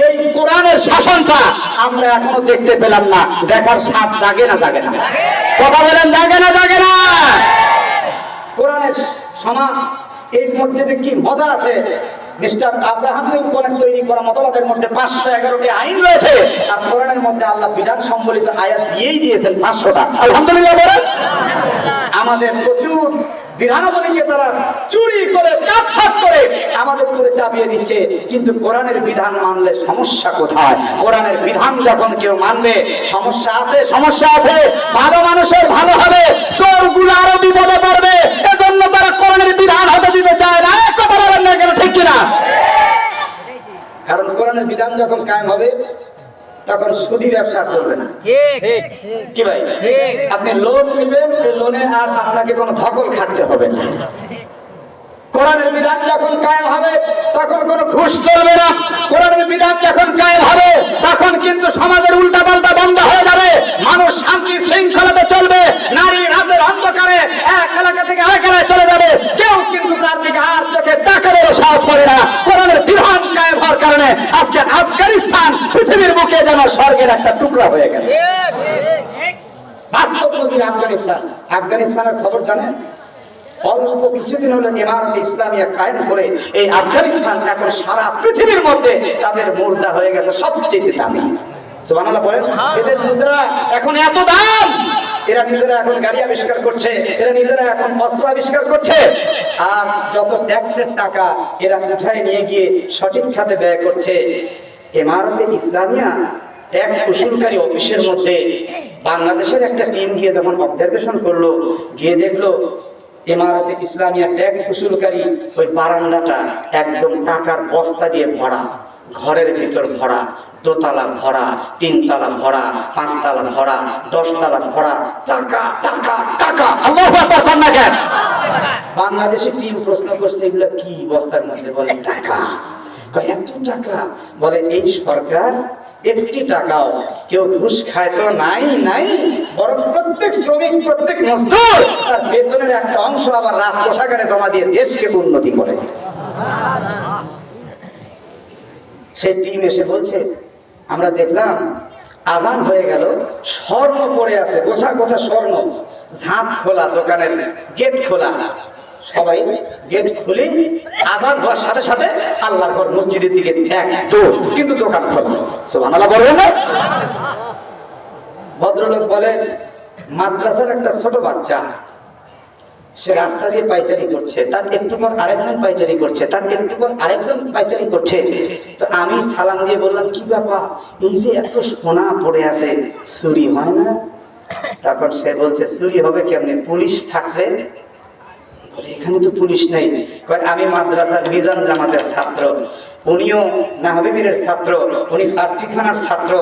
এই কোরআনের শাসনটা আমরা এখনো দেখতে পেলাম না। দেখার স্বাদ জাগে না জাগে না? কথা বলেন, জাগে না জাগে না? কোরআনের সমাজ, এর মধ্যে যে কি মজা আছে! মিস্টার আব্রাহাম লিঙ্কনের তৈরি করা মতবাদের মধ্যে 511টি আইন রয়েছে, আর কোরআনের মধ্যে আল্লাহ বিধান সম্বলিত আয়াত দিয়েই দিয়েছেন 500টা। আলহামদুলিল্লাহ বলেন। আমাদের প্রচুর বিধানাবলীকে তারা চুরি করে, কাটছাট করে আমাদের উপরে চাপিয়ে দিচ্ছে। কিন্তু কোরআনের বিধান মানলে সমস্যা কোথায়? কোরআনের বিধান যখন কেউ মানবে, সমস্যা আছে, সমস্যা আছে। ভালো মানুষের ভালো হবে, চোরগুলো আরো বিপদে পড়বে। এজন্য তারা কোরআনের বিধান হতে দিতে চায় না। কথা বলেন না কেন, ঠিক কিনা? কারণ কোরআনের বিধান যখন কায়েম হবে, তখন সুদী ব্যবসা চলবে না। কি ভাই? আপনি লোন নেবেন, লোনে আর আপনাকে কোনো ধকল খাটতে হবে না। কোরআনের বিধান যখন কায়েম হবে, তখন কোনো ঘুষ চলবে না। কোরআনের বিধান যখন কায়েম হবে, তখন কিন্তু সমাজের উল্টাপাল্টা বন্ধ হয়ে যাবে। মানুষ শান্তি শৃঙ্খলাতে চলবে। নারী রাতের অন্ধকারে এক এলাকা থেকে আরেক এলাকায় চলে যাবে। কেউ কিন্তু তার দিকে আর চোখে তাকানোর সাহস করে না। কোরআনের বিধান কায়েম হওয়ার কারণে আজকে আফগানিস্তান পৃথিবীর বুকে যেন স্বর্গের একটা টুকরা হয়ে গেছে। বাস্তব নজির আফগানিস্তান। আফগানিস্তানের খবর জানেন? অল্প কিছুদিন হলো ইমারত ইসলামিয়া কায়েম করে এই আফগানিস্তান এখন সারা পৃথিবীর মধ্যে তাদের মুদ্রা হয়ে গেছে সবচেয়ে দামি। সুবহানাল্লাহ বলেন। এদের মুদ্রা এখন এত দাম, এরা নিজেরা এখন গাড়ি আবিষ্কার করছে, এরা নিজেরা এখন অস্ত্র আবিষ্কার করছে। আর যত ট্যাক্সের টাকা এরা উঠায় নিয়ে গিয়ে সঠিক খাতে ব্যয় করছে। ইমারতে ইসলামিয়া ট্যাক্স উসুলকারী অফিসের মধ্যে বাংলাদেশের একটা টিম গিয়ে যখন অবজারভেশন করলো, গিয়ে দেখলো ইমারতে ইসলামিয়া ট্যাক্স উসুলকারী ওই বারান্দাটা একদম টাকার বস্তা দিয়ে ভরা, ঘরের ভিতর ভরা, দোতলা ভরা, তিনতলা ভরা, পাঁচতলা ভরা, 10 তলা ভরা, টাকা টাকা টাকা। আল্লাহু আকবার বলেন না কেন? বাংলাদেশি টিম প্রশ্ন করছে, এগুলো কি বস্তার মধ্যে? বলে টাকা। কয় এত টাকা? বলে এই সরকার একটি টাকাও কেউ ঘুষ খায় তো নাই নাই, বরং প্রত্যেক শ্রমিক, প্রত্যেক মজদুর তার বেতনের একটা অংশ আবার রাজকোষাগারে জমা দিয়ে দেশকে উন্নতি করে। সেই টিম এসে বলছে, আমরা দেখলাম আজান হয়ে গেল, স্বর্ণ পড়ে আছে, গোছা গোছা স্বর্ণ, ঝাঁপ খোলা, দোকানের গেট খোলা। সবাই গেট খুলে আজান হওয়ার সাথে সাথে আল্লাহর ঘর মসজিদের দিকে এক দৌড়, কিন্তু দোকান খোলা। সুবহানাল্লাহ বলবেন না? ভদ্রলোক বলে, মাদ্রাসার একটা ছোট বাচ্চা, সে রাস্তা দিয়ে পাইচারি করছে, তার একটু পর আরেকজন পাইচারি করছে, তার একটু পর আরেকজন পাইচারি করছে। তো আমি সালাম দিয়ে বললাম, কি ব্যাপার, এই যে এত সোনা পড়ে আছে, চুরি হয় না? তখন সে বলছে, চুরি হবে কেমনে, পুলিশ থাকলে। এখানে তো পুলিশ নেই। আমি মাদ্রাসার নিজাম জামাতের ছাত্র, উনিও নাহবিবীরের ছাত্র, উনি ফার্সি খানার ছাত্র।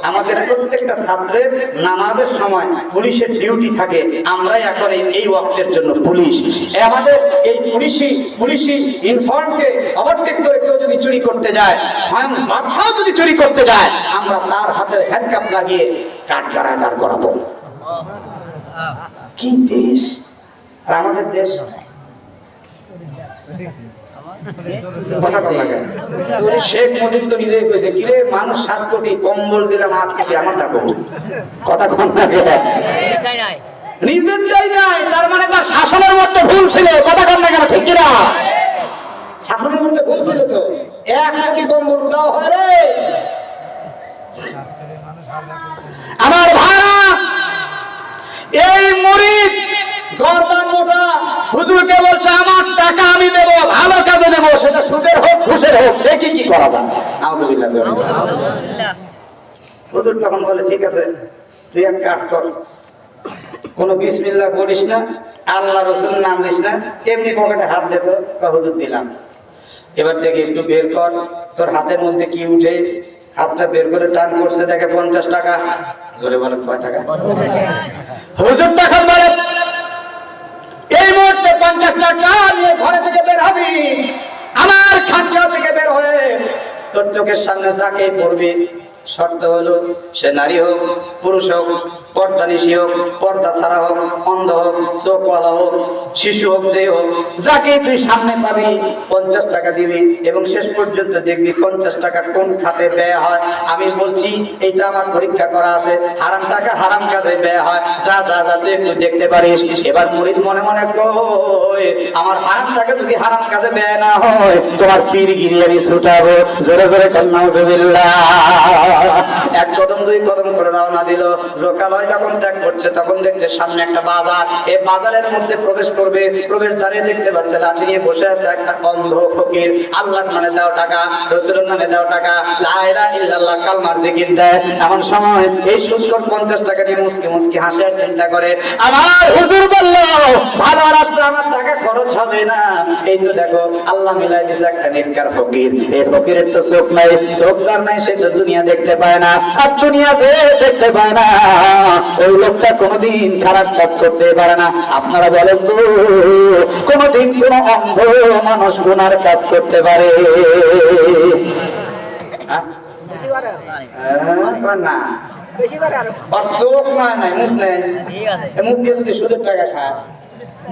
আমাদের প্রত্যেকটা ছাত্রের নামাজের সময় পুলিশের ডিউটি থাকে, আমরাই এখন এই ওয়াক্তের জন্য পুলিশ। আমাদের এই পুলিশি ইনফর্মকে ওভারটেক করে কেউ যদি চুরি করতে যায়, স্বয়ং বাদশাহ যদি চুরি করতে যায়, আমরা তার হাতে হ্যান্ডকাপ লাগিয়ে কাঠগড়ায় দাঁড় করাবো। কি দেশ! আর আমাদের দেশ শেখ মুজিব তো নিজেই কইছে, কিরে মানুষ 7 কোটি, কম্বল দিলাম 8 কোটি, আমার তা কম কথা কম লাগে। নিজের চাই নাই, তার মানে তার শাসনের মধ্যে ভুল ছিল। কথা কম না কেন, ঠিক কিনা? শাসনের মধ্যে ভুল ছিল তো। 1 কোটি কম্বল দাও হয় রে আমার ভাড়া। এই মুরিদ গর্দান মোটা হুজুরকে বলছে, আমার টাকা আমি দেব, ভালো কাজে দেব, সেটা সুদের হোক ঘুষের হোক, দেখি কি করা যায়। নাউজুবিল্লাহ। হুজুর তখন বলে, ঠিক আছে, তুই এক কাজ কর, কোনো বিসমিল্লাহ করিস না, আল্লাহ রসুল নাম দিস না, এমনি পকেটে হাত দে তো। হুজুর দিলাম। এবার থেকে একটু বের কর, তোর হাতের মধ্যে কি উঠে। হাতটা বের করে টান করছে, দেখে 50 টাকা। জোরে বলেন কয় টাকা? হুজুর তখন বলে এই মুহূর্তে 50 টাকা নিয়ে ঘরে থেকে বের হবি, আমার খানকা থেকে বের হয়ে তোর চোখের সামনে যাকে পড়বি, শর্ত হলো সে নারী হোক পুরুষ হোক, পর্দানিশী হোক পর্দা ছাড়া হোক, অন্ধ হোক চোখওয়ালা হোক, শিশু হোক, যে হোক, যাকে তুই সামনে পাবি 50 টাকা দিবি এবং শেষ পর্যন্ত দেখবি 50 টাকা কোন খাতে ব্যয় হয়। আমি বলছি এইটা আমার পরীক্ষা করা আছে, হারাম টাকা হারাম কাজে ব্যয় হয়। যা যা যা তুই একটু দেখতে পারিস। এবার মুরিদ মনে মনে কই আমার হারাম টাকা যদি হারাম কাজে ব্যয় না হয় তোমার পীর গিরিয়ারি ছুটাবো। জোরে জোরে নাউজুবিল্লাহ। এক কদম দুই কদম করে রওনা দিল। লোকালয় যখন ত্যাগ করছে তখন দেখছে সামনে একটা বাজার। এই বাজারের মধ্যে প্রবেশ করবে, প্রবেশ দ্বারে দেখতে পাচ্ছে লাঠি নিয়ে বসে আছে একটা অন্ধ ফকির। আল্লাহর নামে দাও টাকা, রাসূলের নামে দাও টাকা, লা ইলাহা ইল্লাল্লাহ কালমার জিকির দেয়। এমন সময় এই সুৎখোর 50 টাকা নিয়ে মুস্কি মুস্কি হাসে আর চিন্তা করে আমার হুজুর বলল ভালো রাস্তা আমার টাকা খরচ হবে না। এই তো দেখো আল্লাহ মিলাই দিছে একটা নেককার ফকির। এই ফকিরের তো চোখ নাই, চোখ যার নাই সে তো দুনিয়া দেখতে পায় না, আর দুনিয়া যে দেখতে পায় না ওই লোকটা কোনোদিন খারাপ কাজ করতে পারে না। আপনারা বলেন তো কোনোদিন কোন অন্ধ মানুষ গুনার কাজ করতে পারে? বেশি বারে না, বেশি বারে আরো আর চোখ নাই, মুখ নেই। মুখ দিয়ে যদি সুদের টাকা খায়,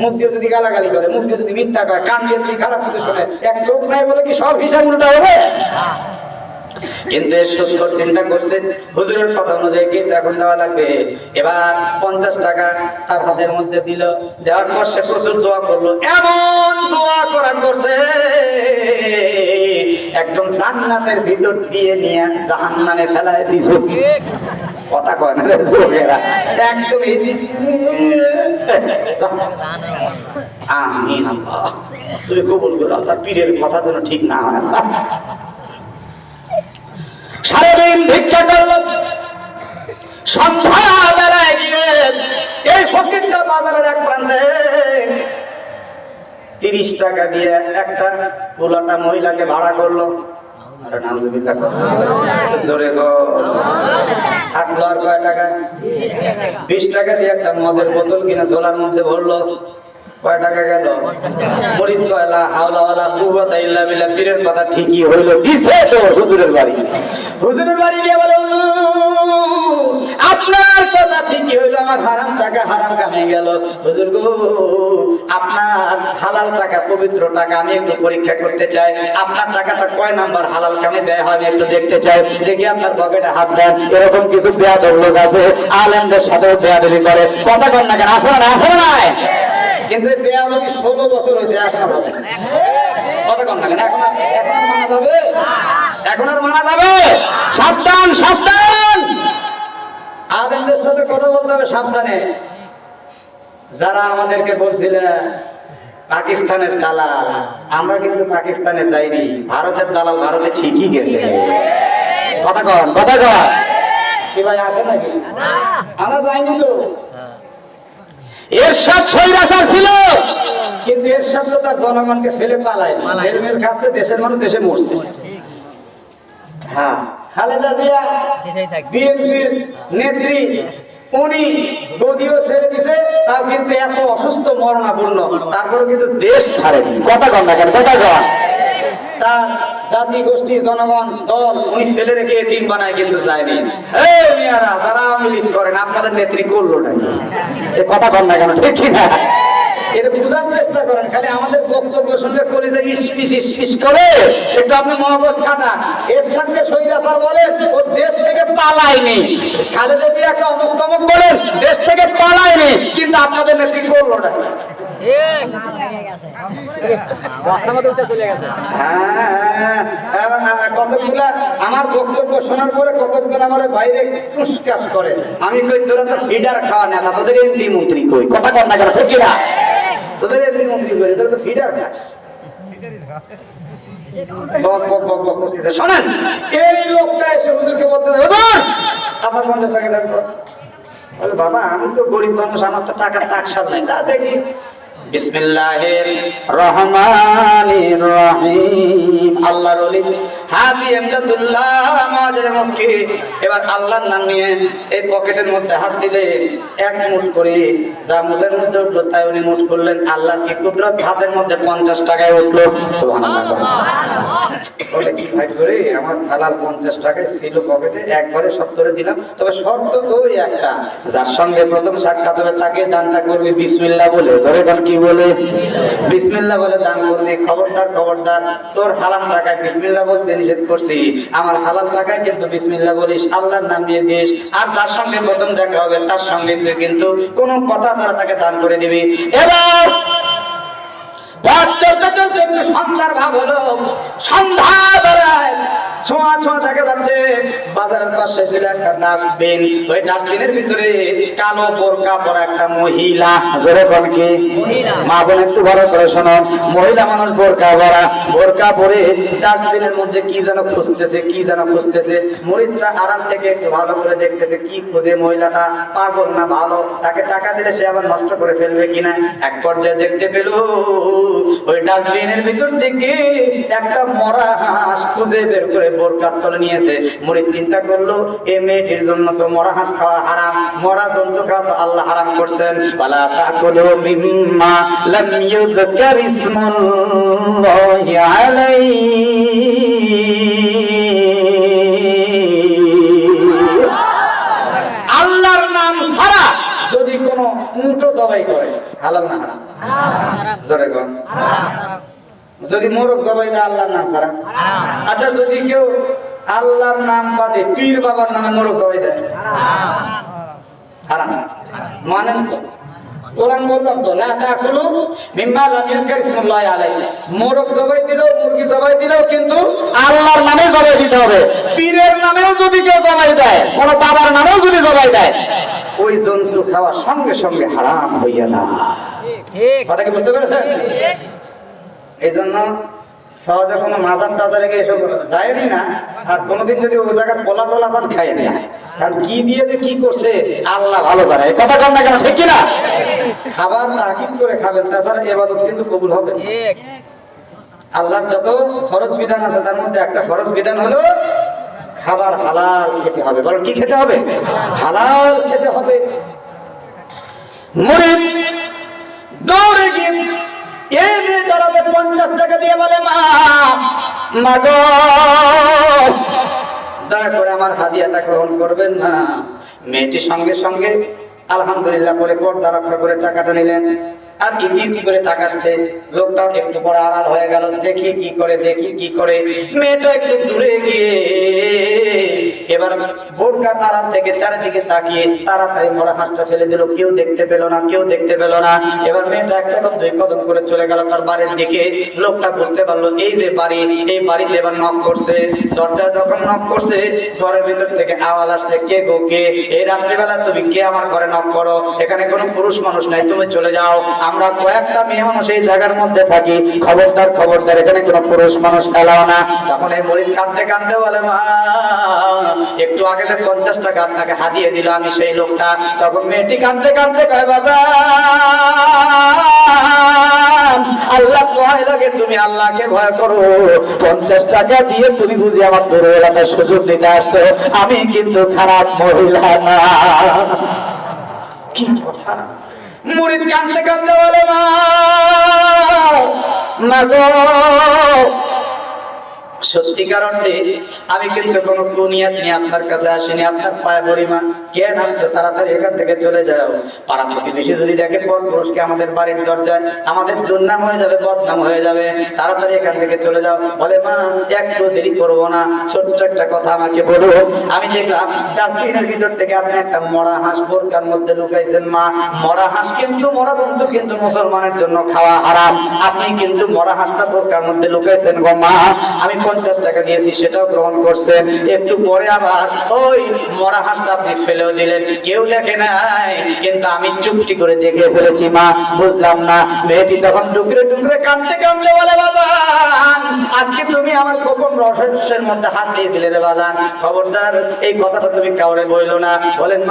মুখ দিয়ে যদি গালাগালি করে, মুখ দিয়ে যদি মিথ্যা কয়, কান দিয়ে যদি খারাপ কিছু শোনে, এক চোখ নাই বলে কি সব হিসাব উল্টা হবে? কিন্তু সুন্দর চিন্তা করছে হুজুরের কথা অনুযায়ী কিন্তু এখন দেওয়া লাগবে। এবার 50 টাকা তার হাতের মধ্যে দিল। দেওয়ার পর সে প্রচুর দোয়া করলো, এমন দোয়া করা করছে একদম জান্নাতের ভিতর দিয়ে নিয়ে জাহান্নামে ফেলায় দিছে। কথা কয় না রে যুবকেরা, একদম আমিন আল্লাহ, তুই কবুল করো আল্লাহ, পীরের কথা যেন ঠিক না হয় আল্লাহ। সারাদিন ভিক্ষা করল, সন্ধ্যা বেলায় গিয়ে এই ফকিরটা বাজারের এক প্রান্তে 30 টাকা দিয়ে একটা পোলাটা মহিলাকে ভাড়া করলো। আরে নাউজুবিল্লাহ, জোরে গো। থাকলো আর কয় টাকা? 20 টাকা দিয়ে একটা মদের বোতল কিনে ঝোলার মধ্যে ভরলো। কয় টাকা গেল? 50 টাকা। মুরিদ কয় লা হাওলা ওয়ালা কুওয়াতা ইল্লা বিল্লাহ, পীরের কথা ঠিকই হইলো, দিছে তো হুজুরের বাড়ি। হুজুরের বাড়ি গিয়ে বলে হুজুর আপনার কথা ঠিকই হইলো, আমার হারাম টাকা হারাম কামে গেল। হুজুর গো আপনার হালাল টাকা, পবিত্র টাকা আমি একটু পরীক্ষা করতে চাই। আপনার টাকাটা কয় নাম্বার হালাল কামে ব্যয় হয় আমি একটু দেখতে চাই। দেখি আপনার পকেটে হাত দেন। এরকম কিছু বেয়াদব লোক আছে, আলেমদের সাথেও বেয়াদবি করে। কথা কন না কেন? আসলে না, আসলে নাই। কিন্তু বেয়াদবি 16 বছর হয়েছে, এখন কথা কন না কেন? এখন আর মানা যাবে? এখন আর মানা যাবে? সাবধান, সাবধান। আলেমদের সাথে কথা বলতে হবে সাবধানে। যারা আমাদেরকে বলছিলেন পাকিস্তানের দালাল, আমরা কিন্তু পাকিস্তানে যাইনি, ভারতের দালাল ভারতে ঠিকই গেছে। কথা কন, কথা কন। কি ভাই আছে নাকি? আমরা যাইনি তো। এরশাদ স্বৈরাচার ছিল, কিন্তু এরশাদ তো তার জনগণকে ফেলে পালায়, মেল খাচ্ছে, দেশের মানুষ দেশে মরছে। হ্যাঁ, খালেদা জিয়া বিএনপির নেত্রী, উনি গদিও ছেড়ে দিছে, তাও কিন্তু এত অসুস্থ মরণাপন্ন, তারপরে কিন্তু দেশ ছাড়েনি। কথা কন না কেন? কথা কন। তার জাতি গোষ্ঠী জনগণ দল উনি ফেলে রেখে এতিম বানায় কিন্তু যায়নি। এই মিয়ারা যারা আওয়ামী লীগ করেন আপনাদের নেত্রী করলো নাকি? এ কথা কন না কেন? ঠিক কিনা? এটা বুঝার চেষ্টা করেন। খালি আমাদের বক্তব্য শুনলে করে যে ইস করে একটু আপনি মগজ কাটান। এর সাথে স্বৈরাচার বলেন ও দেশ থেকে পালায়নি, খালেদা জিয়া একটা অমুক তমুক বলেন দেশ থেকে পালায়নি, কিন্তু আপনাদের নেত্রী করলো নাকি? কতগুলা আমার বক্তব্য শোনার পরে কতজন আমার বাইরে পুষ্কাশ করে। আমি কই তোরা তো ফিডার খাওয়া নেতা, তোদের এমপি মন্ত্রী কই? কথা কর না কেন? ঠিক না? তোদের এমপি মন্ত্রী কই? তোরা তো ফিডার খাস। শোনেন, এই লোকটা এসে হুজুরকে বলতে হুজুর আপনার 50 টাকা দেন। বাবা আমি তো গরিব মানুষ, আমার তো টাকার টাকসার নাই। তা দেখি বিসমিল্লাহির রহমানির রহিম। আল্লাহর ওলি হাজি এমদাদুল্লাহ মাজারে মক্কি। এবার আল্লাহর নাম নিয়ে এই পকেটের মধ্যে হাত দিলে এক মুঠ করে যা মুঠের মধ্যে উঠলো তাই উনি মুঠ করলেন। আল্লাহর কি কুদরত, হাতের মধ্যে 50 টাকায় উঠলো। সুবহানাল্লাহ। বলে কি ভাই করে আমার হালাল 50 টাকায় ছিল পকেটে, একবারে 70 দিলাম, তবে শর্ত ওই একটা, যার সঙ্গে প্রথম সাক্ষাৎ হবে তাকে দানটা করবি বিসমিল্লাহ বলে। জোরে বল কি বলে? বিসমিল্লাহ বলে দান করবি। খবরদার খবরদার, তোর হারাম টাকায় বিসমিল্লাহ বলতে নিষেধ করছি, আমার হালাল টাকায় কিন্তু বিসমিল্লাহ বলিস, আল্লাহর নাম নিয়ে দিস। আর তার সঙ্গে প্রথম দেখা হবে তার সঙ্গে তুই কিন্তু কোনো কথা ছাড়া তাকে দান করে দিবি। এবার পথ চলতে চলতে একটু সন্ধ্যার ভাব হলো, সন্ধ্যা বেলায় ছোঁয়া ছোঁয়া দেখা যাচ্ছে বাজারের পাশে ছিল একটা ডাস্টবিন, ওই ডাস্টবিনের ভিতরে কালো বোরকা পরা একটা মহিলা। জোরে বল কি? মা বোন একটু বড় করে শোনো, মহিলা মানুষ বোরকা পরা, বোরকা পরে ডাস্টবিনের মধ্যে কি যেন খুঁজতেছে, কি যেন খুঁজতেছে। মুরিদটা আড়াল থেকে একটু ভালো করে দেখতেছে কি খুঁজে, মহিলাটা পাগল না ভালো, তাকে টাকা দিলে সে আবার নষ্ট করে ফেলবে কিনা। এক পর্যায়ে দেখতে পেল ওই ডাস্টবিনের ভিতর থেকে একটা মরা হাঁস খুঁজে বের করে বোরকার তলে নিয়েছে। মুরিদ চিন্তা করলো এই মেয়েটির জন্য তো মরা হাঁস খাওয়া হারাম, মরা জন্তু খাওয়া তো আল্লাহ হারাম করছেন। ওয়ালা তাকুলু মিম্মা লাম ইউযকার ইসমুল্লাহি আলাইহি। আল্লাহর নাম ছাড়া যদি কোনো উট জবাই করে, হালাল না হারাম? জোরে বল। যদি মোরগ জবাই দেয় আল্লাহর নাম ছাড়া? আচ্ছা, যদি কেউ আল্লাহর নাম বাদে পীর বাবার নামে মোরগ জবাই দেয়, হারাম মানেন তো? কোরআন বললাম তো, লা তাকুলু মিম্মা লাম ইউযকার ইসমুল্লাহি আলাইহি। মোরগ জবাই দিলেও, মুরগি জবাই দিলেও কিন্তু আল্লাহর নামে জবাই দিতে হবে। পীরের নামেও যদি কেউ জবাই দেয়, কোন বাবার নামেও যদি জবাই দেয়, ওই জন্তু খাওয়ার সঙ্গে সঙ্গে হারাম হইয়া যায়। ঠিক কথা কি বুঝতে পেরেছেন? এই জন্য সহজে কোনো মাজার টাজারে গিয়ে এসব যায়নি না, আর কোনোদিন যদি ওই জায়গায় পোলা টোলা পান খায় না, কারণ কি দিয়ে যে কি করছে আল্লাহ ভালো জানে। এই কথা কম না কেন, ঠিক কিনা? খাবার তাকিদ করে খাবেন, তাছাড়া ইবাদত কিন্তু কবুল হবে। আল্লাহর যত ফরজ বিধান আছে তার মধ্যে একটা ফরজ বিধান হলো খাবার হালাল খেতে হবে। বলো কি খেতে হবে? হালাল খেতে হবে। মুরিদ দৌড়ে গিয়ে এই মেয়েটাকে 50 টাকা দিয়ে বলে, মা গো দয়া করে আমার হাদিয়াটা গ্রহণ করবেন না। মেয়েটি সঙ্গে সঙ্গে আলহামদুলিল্লাহ বলে পর্দা রক্ষা করে টাকাটা নিলেন। আর ইতি করে তাকাচ্ছে, লোকটা একটু পরে আড়াল হয়ে গেল, দেখি কি করে, দেখি কি করে। মেয়েটা একটু দূরে গিয়ে এবার বোরকার আড়াল থেকে চারিদিকে তাকিয়ে তাড়াতাড়ি মরা হাঁসটা ফেলে দিল। কেউ দেখতে পেল না, কেউ দেখতে পেল না। এবার মেয়েটা এক কদম দুই কদম করে চলে গেল তার বাড়ির দিকে। লোকটা বুঝতে পারলো এই যে বাড়ি, এই বাড়িতে এবার নক করছে। দরজায় যখন নক করছে, ঘরের ভিতর থেকে আওয়াজ আসছে, কে গো কে? এই রাত্রিবেলা তুমি কে আমার ঘরে নক করো? এখানে কোনো পুরুষ মানুষ নাই, তুমি চলে যাও। আমরা কয়েকটা মেয়ে মানুষ এই জায়গার মধ্যে থাকি, খবরদার খবরদার, এখানে কোনো পুরুষ মানুষ এলাও না। তখন এই মুরিদ কাঁদতে কাঁদতে বলে, মা একটু আগে যে 50 টাকা আপনাকে হাদিয়ে দিল আমি সেই লোকটা। তখন মেয়েটি কাঁদতে কাঁদতে কয়, বাবা আল্লাহ ভয় লাগে, তুমি আল্লাহকে ভয় করো। 50 টাকা দিয়ে তুমি বুঝি আমার দূর এলাকায় সুযোগ দিতে আসছো? আমি কিন্তু খারাপ মহিলা না। কি কথা! মুরিদ কাঁদতে কাঁদতে বলে, মা গো সত্যিকার অর্থে আমি কিন্তু কোনো কুনিয়াত নিয়ে আপনার কাছে আসিনি, আপনার পায়ে পড়ি মা। কেন আসছে? তাড়াতাড়ি এখান থেকে চলে যাও। পাড়া প্রতিবেশী যদি দেখে পর পুরুষকে আমাদের বাড়ির দরজায়, আমাদের দুর্নাম হয়ে যাবে, বদনাম হয়ে যাবে, তাড়াতাড়ি এখান থেকে চলে যাও। বলে, মা একটু দেরি করবো না, ছোট্ট একটা কথা আমাকে বলুন। আমি দেখলাম ডাস্টবিনের ভিতর থেকে আপনি একটা মরা হাঁস বোরকার মধ্যে লুকাইছেন। মা মরা হাঁস কিন্তু, মরা জন্তু কিন্তু মুসলমানের জন্য খাওয়া হারাম। আপনি কিন্তু মরা হাঁসটা বোরকার মধ্যে লুকাইছেন গো মা। আমি 50 টাকা দিয়েছি, সেটাও গ্রহণ করছেন। একটু পরে আবার ওই মরা হাঁসটা আপনি ফেলেও দিলেন, কেউ দেখে নাই, কিন্তু আমি চুপটি করে দেখে ফেলেছি মা। বুঝলাম না। মেয়েটি তখন টুকরে টুকরে কাঁদতে কাঁদতে বলে, বাবা আজকে তুমি আমার গোপন রহস্যের মধ্যে হাত দিয়ে দিলে রে বাজান। খবরদার এই কথাটা তুমি কাউরে বইলো না। বলেন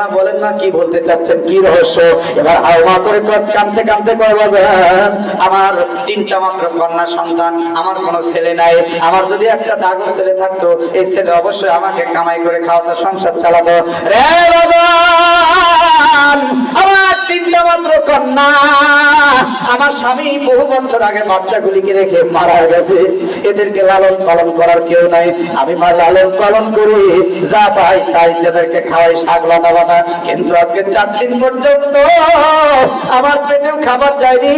মা কি বলতে চাচ্ছেন, কি রহস্য? এবার আওমা করে কাঁদতে কাঁদতে কয়, বাজান আমার 3টা মাত্র কন্যা সন্তান, আমার কোনো ছেলে নাই। আমার যদি একটা ডাগো ছেলে থাকতো, এই ছেলে অবশ্যই আমাকে কামাই করে খাওয়াতো, সংসার চালাতো। রে বাজান, আমার 3টা মাত্র কন্যা, আমার স্বামী বহু বছর আগে বাচ্চাগুলিকে রেখে মারা গেছে, এদেরকে লালন পালন করার কেউ নাই, আমি মা লালন পালন করি, যা পাই তাই এদেরকে খাওয়াই, শাক লতা পাতা। কিন্তু আজকে 4 দিন পর্যন্ত আমার পেটেও খাবার যায়নি,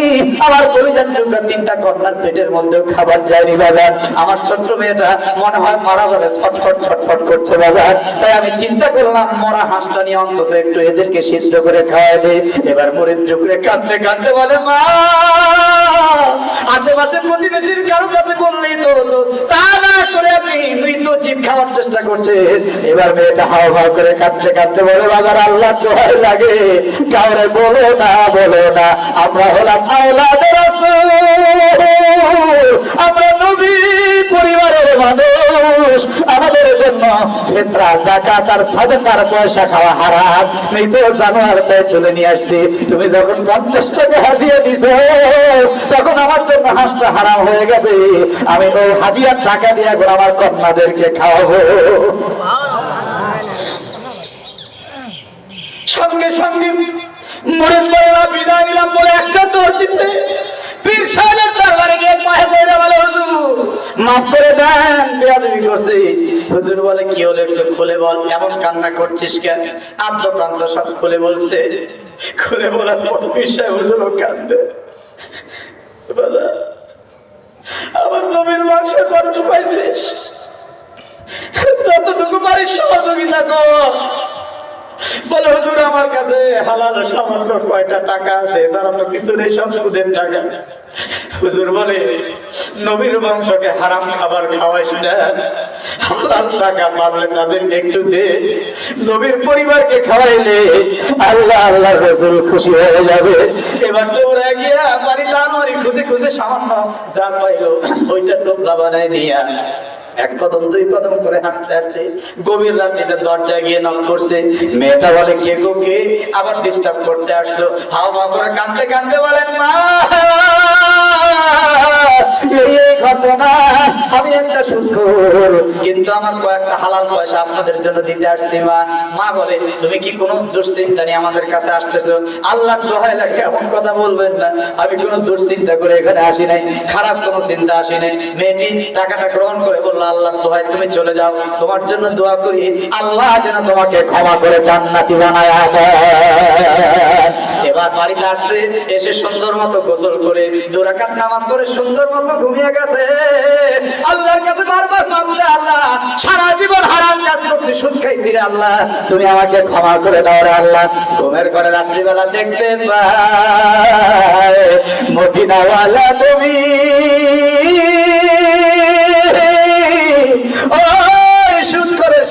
আমার কলিজার টুকরা 3টা কন্যার পেটের মধ্যেও খাবার যায়নি বাজার। আমার ছোট্ট মেয়েটা মনে হয় মারা যাবে, ছটফট ছটফট করছে বাজার। তাই আমি চিন্তা করলাম মরা হাঁসটা নিয়ে অন্তত একটু এদেরকে সিদ্ধ করে খাওয়াই দে। এবার মরিদ ঝুঁকড়ে কাঁদতে কাঁদতে বলে, মা আশেপাশে প্রতিবেশীর কারো কাছে বললেই তো হতো, তা না করে আপনি মৃত জীব খাওয়ার চেষ্টা করছেন। এবার মেয়েটা হাও হাও করে কাঁদতে কাঁদতে বলে, বাজার আল্লাহ দোহাই লাগে, কাউরে বলো না, বলো না, আমরা হলাম আওলাদে রাসূল, আমরা নবী পরিবারের মানুষ, আমাদের জন্য ফিতরা, যাকাত আর সাদাকার পয়সা খাওয়া হারাম। মৃত জানোয়ারটা তুলে নিয়ে আসছি, তুমি যখন 50 টাকা হাদিয়া দিছো তখন আমার জন্য হাঁসটা হারাম হয়ে গেছে, আমি ওই হাদিয়ার টাকা দিয়ে এখন আমার কন্যাদেরকে খাওয়াবো। সঙ্গে সঙ্গে মুরিদ বলরা বিদায় নিলাম বলে একটা দৌড় দিছে, পীর সাহেবের দরবারে গিয়ে পায়ে পড়ে বলে, হুজুর মাফ করে দেন, বেয়াদবি করছি। হুজুর বলে, কি হলো একটু খুলে বল, এমন কান্না করছিস কেন? আদ্যকান্ত সব খুলে বলছে। খুলে বলার পর পীর সাহেব হুজুরও কাঁদবে, বাবা আমার নবীর বংশের মানুষ পাইছিস, যতটুকু পারিস সহযোগিতা কর। বলে, হুজুর আমার কাছে হালাল সামান্য কয়টা টাকা আছে, এছাড়া তো কিছু নেই, সব সুদের টাকা। হুজুর বলে, নবীর বংশকে হারাম খাবার খাওয়াইস না, হালাল টাকা পারলে তাদেরকে একটু দে, নবীর পরিবারকে খাওয়াইলে আল্লাহ আল্লাহ রাসূল খুশি হয়ে যাবে। এবার দৌড়ে গিয়া বাড়িতে আলমারি খুঁজে খুঁজে সামান্য যা পাইলো ওইটা টোপলা বানায় নিয়া 1 কদম 2 কদম করে হাঁটতে হাঁটতে গভীর রাত্রিতে দরজায় গিয়ে নক করছে। মেয়েটা বলে, কে গো কে? আবার ডিস্টার্ব করতে আসলো। হাও মাও করে কাঁদতে কাঁদতে বলেন, মা এই ঘটনা, আমি একটা সুদখোর, কিন্তু আমার কয়েকটা হালাল পয়সা আপনাদের জন্য দিতে আসছি মা। মা বলে, তুমি কি কোনো দুশ্চিন্তা নিয়ে আমাদের কাছে আসতেছো? আল্লাহর দোহাই লাগে এমন কথা বলবেন না, আমি কোনো দুশ্চিন্তা করে এখানে আসি নাই, খারাপ কোনো চিন্তা আসি নাই। মেয়েটি টাকাটা গ্রহণ করে বলল, আল্লাহর দোহাই তুমি চলে যাও, তোমার জন্য দোয়া করি আল্লাহ যেন তোমাকে ক্ষমা করে জান্নাতি বানায় দেয়। এবার বাড়িতে আসছে, এসে সুন্দর মতো গোসল করে 2 রাকাত নামাজ পড়ে সুন্দর মতো ঘুমিয়ে গেছে। আল্লাহর কাছে বারবার মাপছে, আল্লাহ সারা জীবন হারাম কাজ করছি, সুদ খাইছি রে আল্লাহ, তুমি আমাকে ক্ষমা করে দাও রে আল্লাহ। ঘুমের ঘরে রাত্রিবেলা দেখতে পায় মদিনাওয়ালা নবী,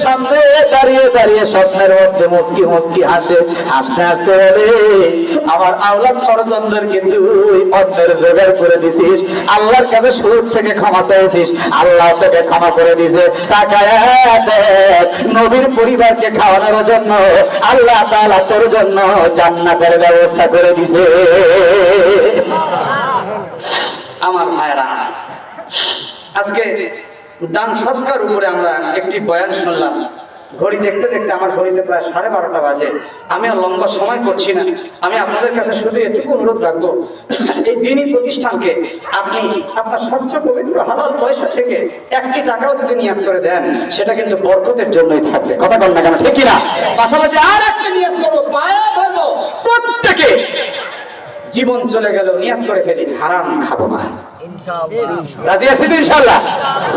সামনে দাঁড়িয়ে দাঁড়িয়ে স্বপ্নের মধ্যে মুস্কি মুস্কি হাসে, হাসতে হাসতে বলে, আমার আওলাদ ষড়যন্ত্রের কিন্তু অন্যের জোগাড় করে দিছিস, আল্লাহর কাছে সুদ থেকে ক্ষমা চাইছিস, আল্লাহ তোকে ক্ষমা করে দিছে। তাকায় দেখ, নবীর পরিবারকে খাওয়ানোর জন্য আল্লাহ তাআলা তোর জন্য জান্নাতের ব্যবস্থা করে দিছে। আমার ভাইরা, আজকে দান সদকার উপরে আমরা একটি বয়ান শুনলাম। ঘড়ি দেখতে দেখতে আমার ঘড়িতে প্রায় 12:30 বাজে। আমি আর লম্বা সময় করছি না, আমি আপনাদের কাছে শুধু এটুকু অনুরোধ রাখবো, এই দ্বীনি প্রতিষ্ঠানকে আপনি আপনার স্বচ্ছ পবিত্র হালাল পয়সা থেকে 1টি টাকাও যদি নিয়ত করে দেন, সেটা কিন্তু বরকতের জন্যই থাকবে। কথা বল না কেন, ঠিক কিনা? পাশাপাশি আর একটা নিয়ত করবো, পায়া ধরবো, প্রত্যেকে জীবন চলে গেল নিয়ত করে ফেলি, হারাম খাবো না। রাজি আছি তো ইনশাআল্লাহ?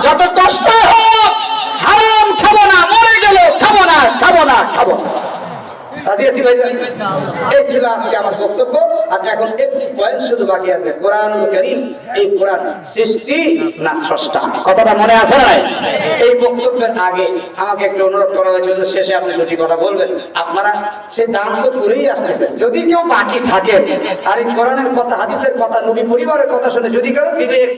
যত কষ্ট হোক হারাম খাবো না, মরে গেল খাবো না, খাবো না, খাবো না। রাজি আছি ভাই? এই ছিল আজকে আমার বক্তব্য। আর এখন একটি পয়েন্ট শুধু বাকি আছে, কোরআনুল কারীম, এই কোরআন সৃষ্টি না স্রষ্টা, কথাটা মনে আছে না? এই বক্তব্যের আগে আমাকে একটু অনুরোধ করা হয়েছিল, শেষে আপনি দুটি কথা বলবেন। আপনারা সেই দান তো করেই আসতেছেন, যদি কেউ বাকি থাকে আর এই কোরআনের কথা, হাদিসের কথা, নবী পরিবারের কথা শুনে যদি কারো দিলে